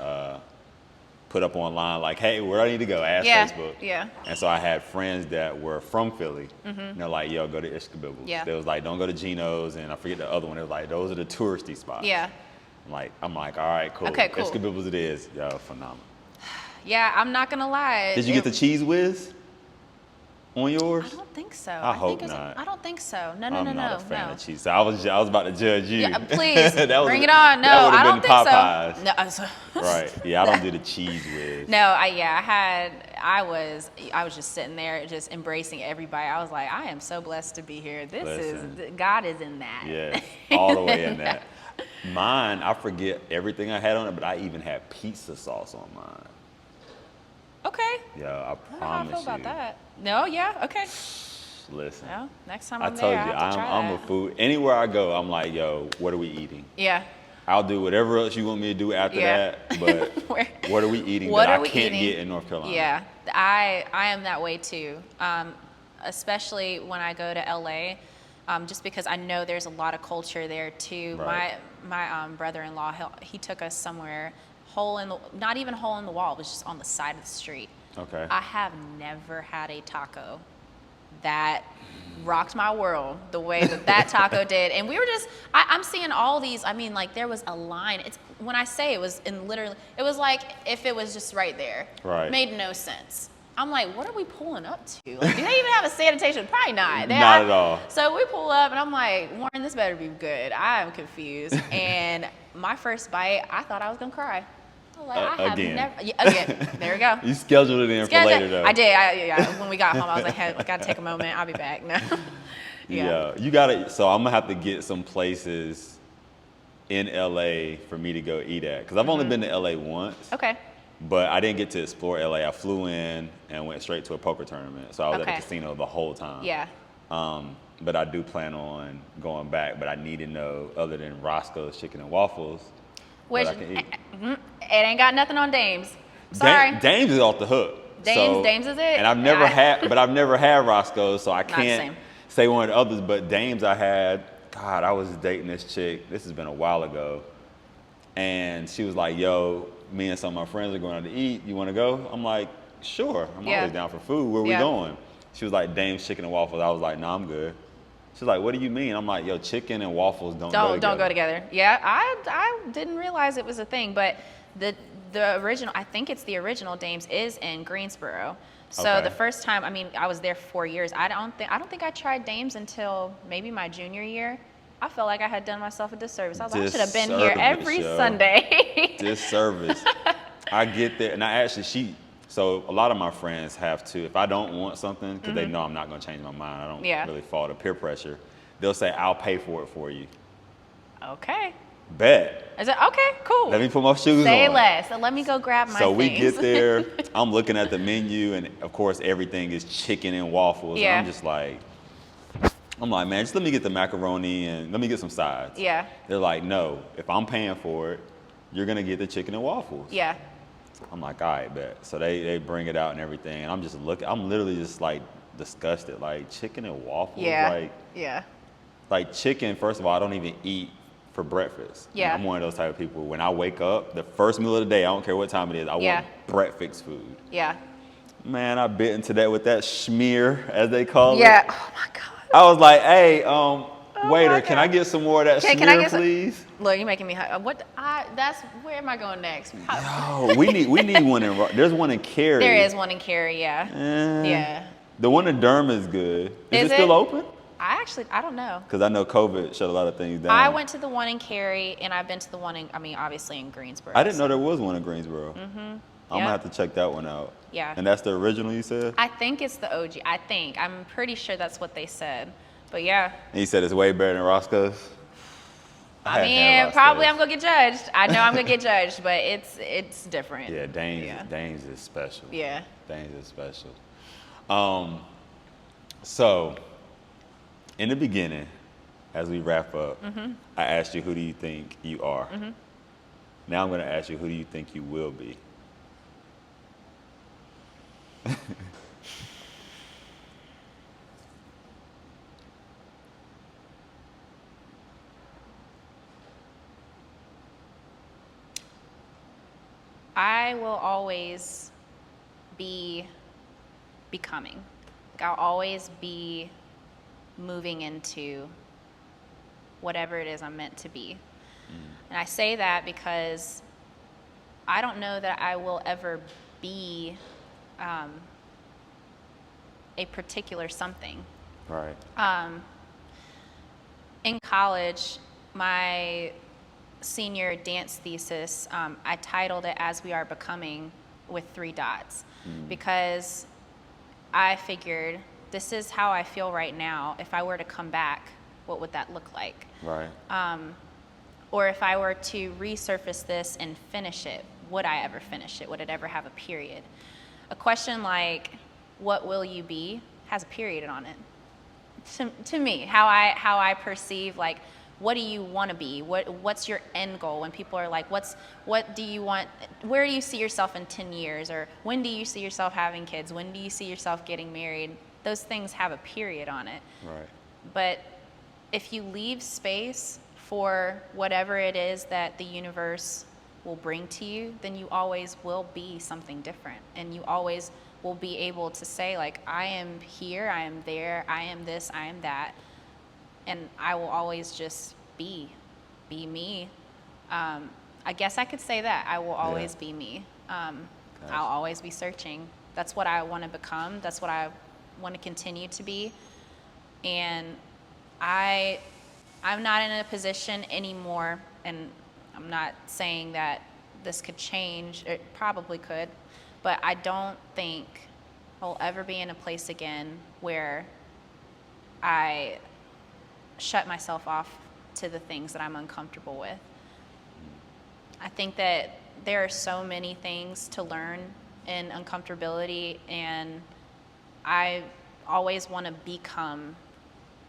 put up online like, hey, where do I need to go? Ask Facebook. Yeah. And so I had friends that were from Philly. Mm-hmm. And they're like, yo, go to Ishkabibbles. Yeah. They was like, don't go to Gino's, and I forget the other one. They was like, those are the touristy spots. Yeah. I'm like, all right, cool. Okay, cool. Ishkabibbles it is. Yo, phenomenal. Yeah, I'm not gonna lie. Did you get the cheese whiz on yours? I don't think so. I hope not. I don't think so. No. I'm not a fan of cheese. So I was about to judge you. Yeah, please bring it on. No, that I don't think Popeyes. so. No. Right. Yeah, I don't do the cheese whiz. No, I was just sitting there, just embracing everybody. I was like, I am so blessed to be here. God is in that. Yeah, all the way in that. Mine, I forget everything I had on it, but I even had pizza sauce on mine. Okay. Yeah, I promise you. I don't know how I feel about that. No, yeah, okay. Listen, Well, next time I I'm told there, you, I have to try I'm a that. food. Anywhere I go, I'm like, yo, what are we eating? Yeah. I'll do whatever else you want me to do after Yeah. that, but Where- what are we eating What that are I we can't eating? get in North Carolina? Yeah, I am that way too. Especially when I go to LA, just because I know there's a lot of culture there too. Right. My brother-in-law, he took us somewhere, not even hole in the wall, it was just on the side of the street. Okay. I have never had a taco that rocked my world the way that taco did. And we were just, I'm seeing all these, I mean, like there was a line. It's when I say it was it was like if it was just right there. Right. Made no sense. I'm like, what are we pulling up to? Like, do they even have a sanitation? Probably not. Not at all. So we pull up and I'm like, Warren, this better be good. I am confused. And my first bite, I thought I was gonna cry. I was like, I have again. never, again, there we go. You scheduled it in for later though. I did. Yeah. When we got home, I was like, hey, I gotta take a moment. I'll be back now. Yeah, you gotta. So I'm gonna have to get some places in LA for me to go eat at, because I've only been to LA once. Okay. But I didn't get to explore LA. I flew in and went straight to a poker tournament, so I was at Okay. the casino the whole time. Yeah. But I do plan on going back. But I need to know, other than Roscoe's Chicken and Waffles, Which what I can eat. it ain't got nothing on Dames. Sorry. Dames is off the hook. Dames is it? And I've never I've never had Roscoe's, so I the can't same. say one of the others. But Dames I had. God, I was dating this chick. This has been a while ago, and she was like, "Yo, me and some of my friends are going out to eat. You want to go?" I'm like, "Sure. I'm Yeah. always down for food. Where we Yeah. going?" She was like, "Dame's Chicken and Waffles." I was like, "Nah, I'm good." She's like, "What do you mean?" I'm like, "Yo, chicken and waffles don't go together." Don't go together. Yeah, I didn't realize it was a thing, but the original, I think it's the original Dames is in Greensboro. So Okay. the first time, I mean, I was there 4 years. I don't think I tried Dames until maybe my junior year. I felt like I had done myself a disservice. I was like, I should have been here Disservice, every yo. Sunday. Disservice. I get there, and I actually so a lot of my friends have to, if I don't want something, because they know I'm not going to change my mind, I don't Yeah. really fall to peer pressure, they'll say, "I'll pay for it for you." Okay. Bet. I said, okay, cool. Let me put my shoes Say on. less. So let me go grab my So things. we get there, I'm looking at the menu, and of course everything is chicken and waffles. Yeah. And I'm like, man, just let me get the macaroni and let me get some sides. Yeah. They're like, no, if I'm paying for it, you're gonna get the chicken and waffles. Yeah. I'm like, all right, bet. So they bring it out and everything, and I'm literally just like disgusted, like chicken and waffles. Yeah. Yeah. Like chicken, first of all, I don't even eat for breakfast. Yeah. I'm one of those type of people. When I wake up, the first meal of the day, I don't care what time it is, I Yeah. want breakfast food. Yeah. Man, I bit into that with that schmear, as they call Yeah. it. Oh my God. I was like, hey, waiter, my can I God. get some more of that Can I schmear, get some- please? Look, you're making me. Where am I going next? Oh, we need one there's one in Cary. There is one in Cary, yeah. Yeah. The one in Durham is good. Is Is it still it? open? I don't know. Because I know COVID shut a lot of things down. I went to the one in Cary, and I've been to the one obviously in Greensboro. I didn't know there was one in Greensboro. I'm Yeah. gonna have to check that one out. Yeah. And that's the original, you said? I think it's the OG. I'm pretty sure that's what they said. But yeah. And you said it's way better than Roscoe's? I hadn't mean, had probably Roscoe's. I'm gonna get judged. I know I'm gonna get judged, but it's different. Yeah, Danes, Yeah. Danes is special. Yeah. Danes is special. So, in the beginning, as we wrap up, I asked you, who do you think you are? Now I'm going to ask you, who do you think you will be? I will always be becoming. I'll always be moving into whatever it is I'm meant to be. And I say that because I don't know that I will ever be a particular something. Right. In college, my senior dance thesis, I titled it As We Are Becoming with 3 dots because I figured this is how I feel right now. If I were to come back, what would that look like? Right. Or if I were to resurface this and finish it, would I ever finish it? Would it ever have a period? A question like, what will you be, has a period on it. to me, how I perceive, like, what do you want to be? What's your end goal? When people are like, what do you want? Where do you see yourself in 10 years? Or when do you see yourself having kids? When do you see yourself getting married? Those things have a period on it. Right. But if you leave space for whatever it is that the universe will bring to you, then you always will be something different. And you always will be able to say, like, I am here, I am there, I am this, I am that. And I will always just be me. I guess I could say that. I will always be me. I'll always be searching. That's what I want to become. That's what I want to continue to be. And I'm not in a position anymore, and I'm not saying that this could change. It probably could, but I don't think I'll ever be in a place again where I shut myself off to the things that I'm uncomfortable with. I think that there are so many things to learn in uncomfortability, and I always want to become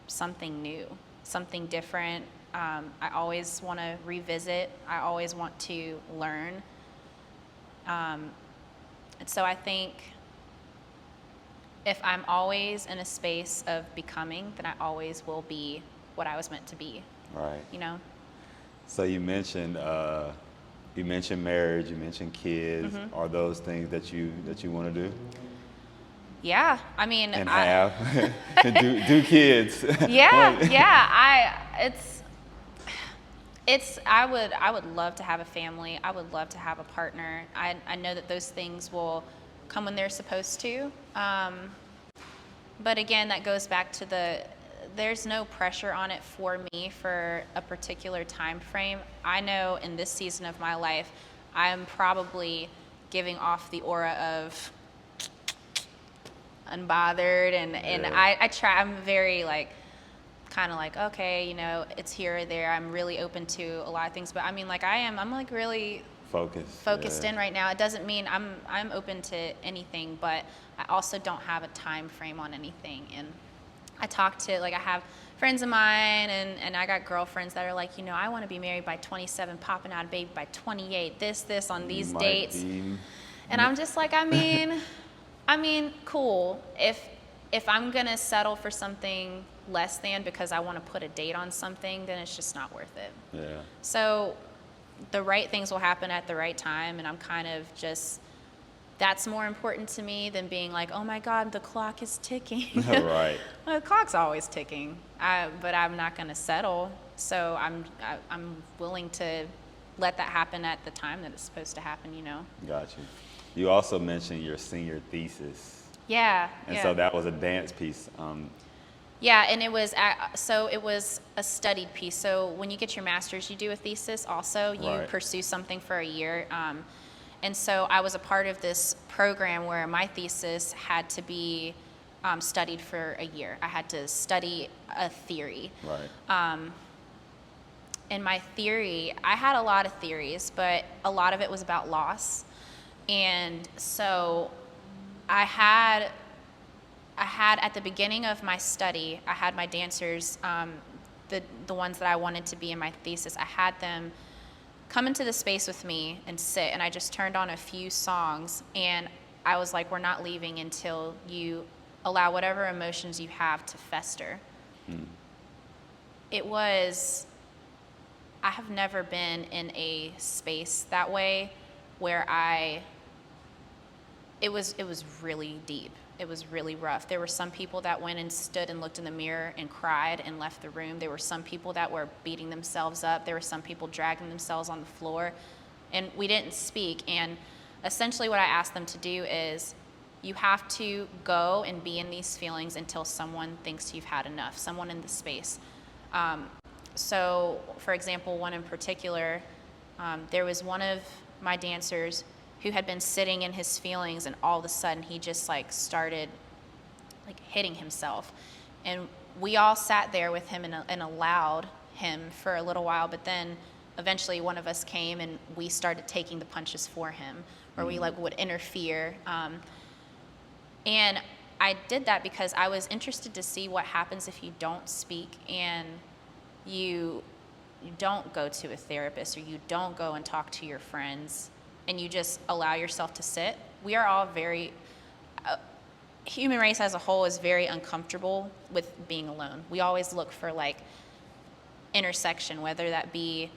something new, something different. I always want to revisit. I always want to learn. And so I think if I'm always in a space of becoming, then I always will be what I was meant to be. Right. You know? So you mentioned marriage, you mentioned kids. Mm-hmm. Are those things that you want to do? Yeah, I mean, And do kids? I would love to have a family. I would love to have a partner. I know that those things will come when they're supposed to. But again, that goes back to there's no pressure on it for me for a particular time frame. I know in this season of my life, I'm probably giving off the aura of unbothered, and I try. I'm very kind of okay, you know, it's here or there. I'm really open to a lot of things, but I mean, I'm like really focused in right now. It doesn't mean I'm open to anything, but I also don't have a time frame on anything. And I talk to, I have friends of mine, and I got girlfriends that are like, you know, I want to be married by 27, popping out a baby by 28, this on these dates. And I'm just like, I mean, cool. If I'm gonna settle for something less than because I want to put a date on something, then it's just not worth it. Yeah. So the right things will happen at the right time, and I'm kind of just, that's more important to me than being like, oh my God, the clock is ticking. Right. Well, the clock's always ticking, but I'm not gonna settle. So I'm willing to let that happen at the time that it's supposed to happen, you know. Got you. You also mentioned your senior thesis. Yeah. And so that was a dance piece. Yeah, and it was a studied piece. So when you get your master's, you do a thesis also. You pursue something for a year. And so I was a part of this program where my thesis had to be studied for a year. I had to study a theory. Right. In my theory, I had a lot of theories, but a lot of it was about loss. And so I had at the beginning of my study, I had my dancers, the ones that I wanted to be in my thesis, I had them come into the space with me and sit, and I just turned on a few songs, and I was like, we're not leaving until you allow whatever emotions you have to fester. I have never been in a space that way where it was really deep. It was really rough. There were some people that went and stood and looked in the mirror and cried and left the room. There were some people that were beating themselves up. There were some people dragging themselves on the floor. And we didn't speak. And essentially what I asked them to do is, you have to go and be in these feelings until someone thinks you've had enough, someone in the space. So, for example, one in particular, there was one of my dancers who had been sitting in his feelings, and all of a sudden he just started hitting himself. And we all sat there with him and allowed him for a little while, but then eventually one of us came and we started taking the punches for him, or we would interfere. And I did that because I was interested to see what happens if you don't speak and you don't go to a therapist or you don't go and talk to your friends and you just allow yourself to sit. We are all human race as a whole is very uncomfortable with being alone. We always look for like intersection, whether that be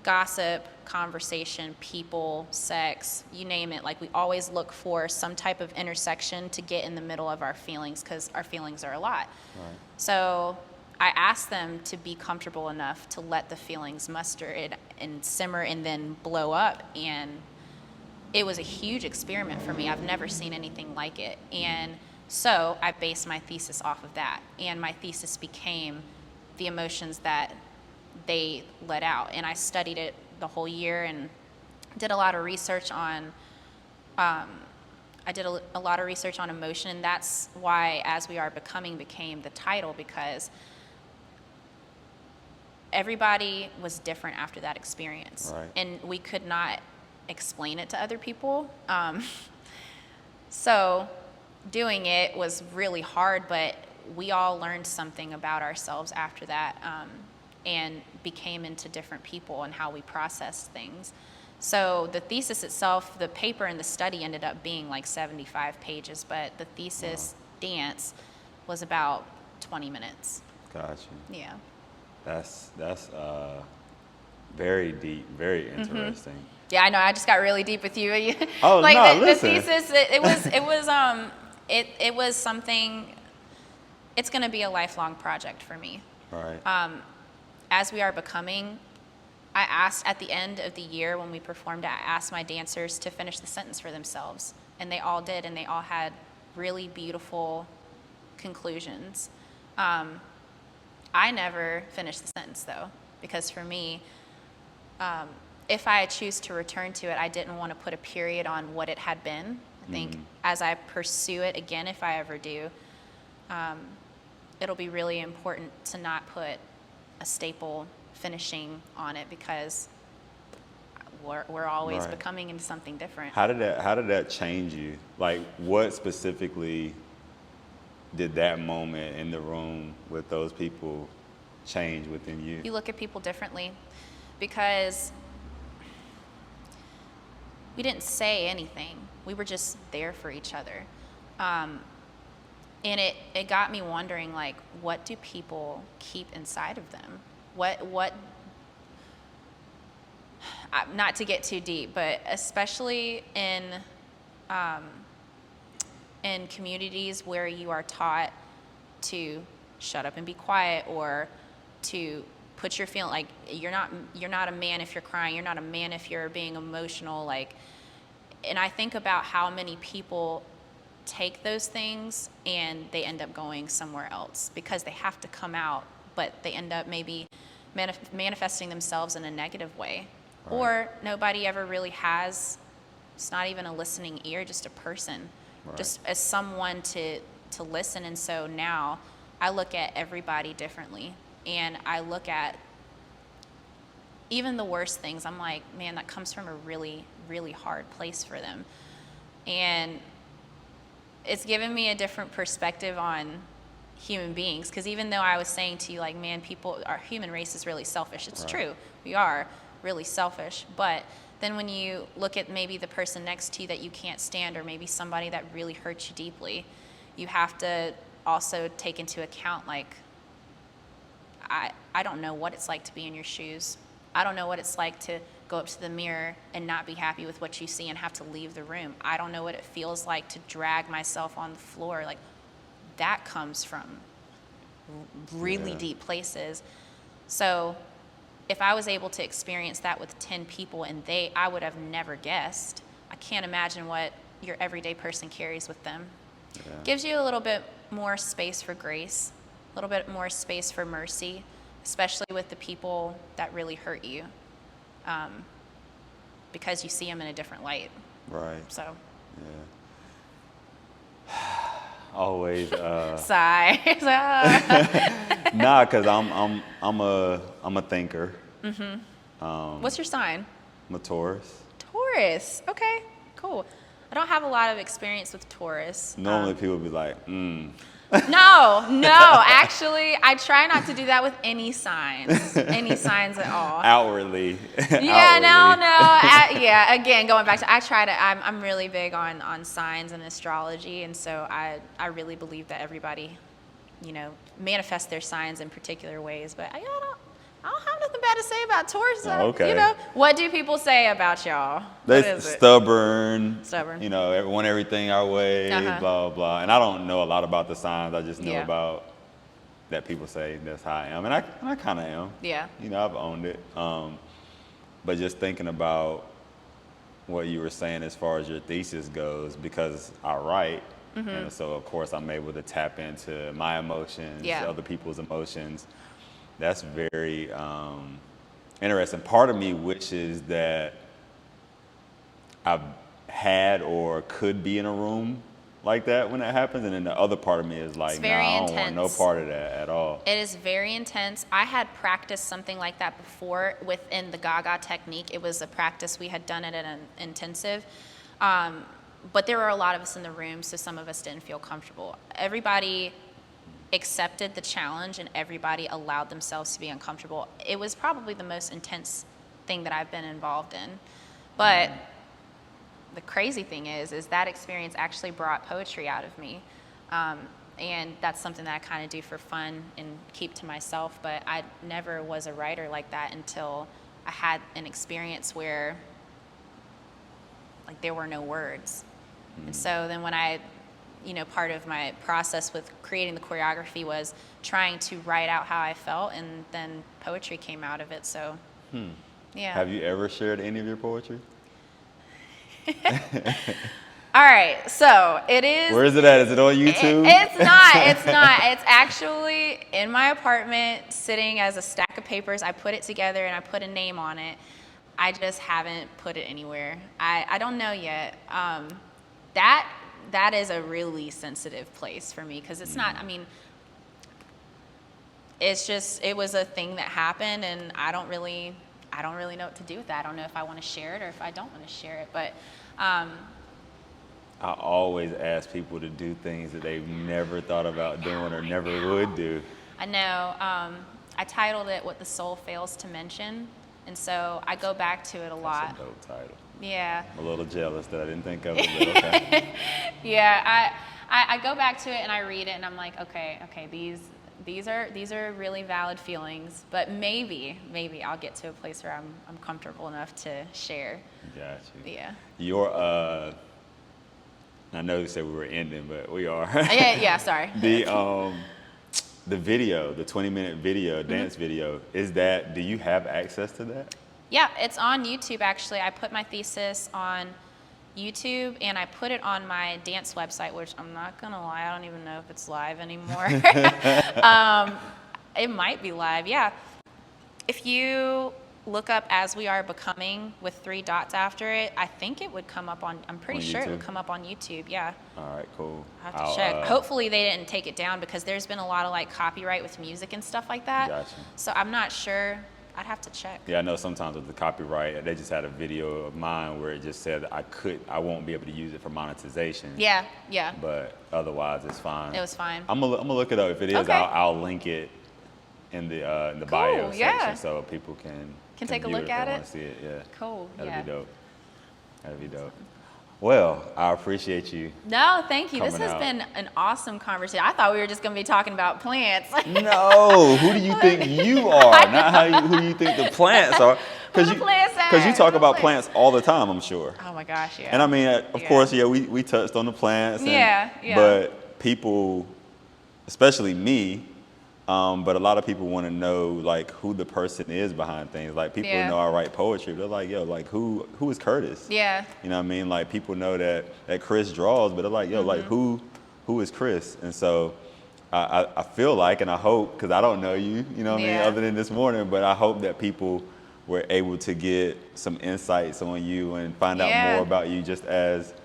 gossip, conversation, people, sex, you name it. Like we always look for some type of intersection to get in the middle of our feelings because our feelings are a lot. Right. So I asked them to be comfortable enough to let the feelings muster it and simmer and then blow up. And it was a huge experiment for me. I've never seen anything like it. And so I based my thesis off of that. And my thesis became the emotions that they let out. And I studied it the whole year and did a lot of research on, a lot of research on emotion. And that's why As We Are Becoming became the title, because everybody was different after that experience. Right. And we could not explain it to other people. So doing it was really hard, but we all learned something about ourselves after that, and became into different people and how we process things. So the thesis itself, the paper and the study ended up being like 75 pages, but the thesis dance was about 20 minutes. Gotcha. Yeah. That's very deep, very interesting. Yeah, I know. I just got really deep with you. Oh, like no, the listen. thesis, it was something. It's going to be a lifelong project for me. Right. As We Are Becoming, I asked at the end of the year when we performed, I asked my dancers to finish the sentence for themselves, and they all did, and they all had really beautiful conclusions. I never finished the sentence though, because for me, if I choose to return to it, I didn't want to put a period on what it had been. I think as I pursue it again, if I ever do, it'll be really important to not put a staple finishing on it, because we're always Right. becoming into something different. How did that change you? Like, what specifically did that moment in the room with those people change within you? You look at people differently, because we didn't say anything. We were just there for each other. And it got me wondering, like, what do people keep inside of them? What not to get too deep, but especially in communities where you are taught to shut up and be quiet, or to put your feeling, like you're not a man if you're crying, you're not a man if you're being emotional, like. And I think about how many people take those things and they end up going somewhere else because they have to come out, but they end up maybe manifesting themselves in a negative way. Right. Or nobody ever really has, it's not even a listening ear, just a person, right. Just as someone to listen. And so now I look at everybody differently, and I look at even the worst things. I'm like, man, that comes from a really, really hard place for them. And it's given me a different perspective on human beings, because even though I was saying to you, like, man, our human race is really selfish. It's right. True. We are really selfish. But then when you look at maybe the person next to you that you can't stand, or maybe somebody that really hurts you deeply, you have to also take into account, like, I don't know what it's like to be in your shoes. I don't know what it's like to go up to the mirror and not be happy with what you see and have to leave the room. I don't know what it feels like to drag myself on the floor. Like, that comes from really deep places. So if I was able to experience that with 10 people and I would have never guessed, I can't imagine what your everyday person carries with them. Yeah. Gives you a little bit more space for grace, a little bit more space for mercy, especially with the people that really hurt you, because you see them in a different light. Right. So. Yeah. Always. Sigh. Nah, cause I'm a thinker. Mm-hmm. What's your sign? I'm a Taurus. Taurus. Okay. Cool. I don't have a lot of experience with Taurus. Normally people be like, No, actually, I try not to do that with any signs at all. outwardly. Yeah, outwardly. yeah. Again, going back to, I'm really big on signs and astrology, and so I really believe that everybody, manifests their signs in particular ways. But I don't have nothing bad to say about Taurus. Okay. What do people say about y'all? They're What is it? stubborn. Stubborn. Want everything our way, blah, blah. And I don't know a lot about the signs. I just know about that people say that's how I am. And I kind of am. Yeah. I've owned it. But just thinking about what you were saying as far as your thesis goes, because I write, and so of course I'm able to tap into my emotions, other people's emotions. That's very interesting. Part of me wishes that I've had or could be in a room like that when that happens, and then the other part of me is like, I don't want no part of that at all. It is very intense. I had practiced something like that before within the Gaga technique. It was a practice we had done it at an intensive, but there were a lot of us in the room, so some of us didn't feel comfortable. Everybody accepted the challenge and everybody allowed themselves to be uncomfortable. It was probably the most intense thing that I've been involved in. But the crazy thing is that experience actually brought poetry out of me. And that's something that I kind of do for fun and keep to myself. But I never was a writer like that until I had an experience where there were no words. And so then when part of my process with creating the choreography was trying to write out how I felt, and then poetry came out of it. So, yeah. Have you ever shared any of your poetry? All right, so it is. Where is it at? Is it on YouTube? It's not. It's actually in my apartment, sitting as a stack of papers. I put it together and I put a name on it. I just haven't put it anywhere. I don't know yet. That is a really sensitive place for me, because it's not, it was a thing that happened, and I don't really know what to do with that. I don't know if I want to share it or if I don't want to share it, but I always ask people to do things that they've never thought about doing or never would do. I know. I titled it "What the Soul Fails to Mention," and so I go back to it a lot. That's a dope title. Yeah. I'm a little jealous that I didn't think of it, but okay. Yeah, I go back to it and I read it and I'm like, okay, these are really valid feelings, but maybe I'll get to a place where I'm comfortable enough to share. Got you. Yeah. Your I know you said we were ending, but we are. yeah, sorry. The video, the 20-minute video, dance video, do you have access to that? Yeah, it's on YouTube, actually. I put my thesis on YouTube, and I put it on my dance website, which I'm not going to lie, I don't even know if it's live anymore. It might be live, yeah. If you look up As We Are Becoming with 3 dots after it, I think it would come up I'm pretty sure it would come up on YouTube, yeah. All right, cool. I have to check. Hopefully they didn't take it down, because there's been a lot of copyright with music and stuff like that. Gotcha. So I'm not sure. I'd have to check. Yeah, I know sometimes with the copyright, they just had a video of mine where it just said I won't be able to use it for monetization. Yeah. But otherwise, it's fine. It was fine. I'm gonna look it up. If it is, Okay. I'll link it in the bio yeah. section so people can take a view look if at they it. want to see it. Yeah. Cool. That'd be dope. Well, I appreciate you. No, thank you. This Coming has out. been an awesome conversation. I thought we were just going to be talking about plants. No, who do you think you are? Not who you think the plants are. Who the plants are? Because you talk Who the about plants? plants all the time, I'm sure. Oh my gosh, yeah. And I mean, of course, we touched on the plants. Yeah. But people, especially me, but a lot of people want to know who the person is behind things. People know I write poetry. They're like, yo, who is Curtis? Yeah. You know what I mean? People know that Chris draws, but they're like, yo, who is Chris? And so I feel like, and I hope, because I don't know you, you know what I mean, other than this morning, but I hope that people were able to get some insights on you and find out more about you just as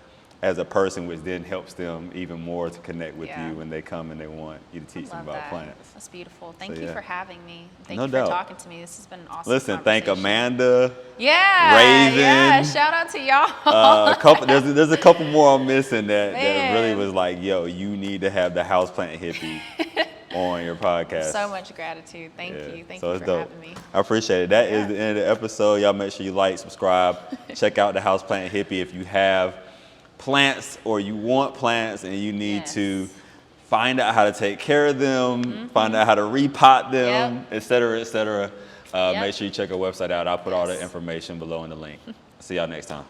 as a person, which then helps them even more to connect with Yeah. you when they come and they want you to teach them Love about that. plants. That's beautiful. Thank So, you yeah. for having me. Thank No you doubt. for talking to me. This has been an awesome Listen, thank conversation. Amanda. Yeah, Raven. yeah. Shout out to y'all. A couple. There's a couple more I'm missing that really Man. was like, yo, you need to have the houseplant hippie on your podcast. So much gratitude. Thank Yeah, you. Thank so you it's for dope. having me. I appreciate it. That is Yeah. the end of the episode. Y'all make sure you like, subscribe, check out the Houseplant Hippie if you have plants or you want plants and you need Yes. to find out how to take care of them, find out how to repot them, et cetera, et cetera. Yep. Make sure you check our website out. I'll put all the Yes. information below in the link. See y'all next time.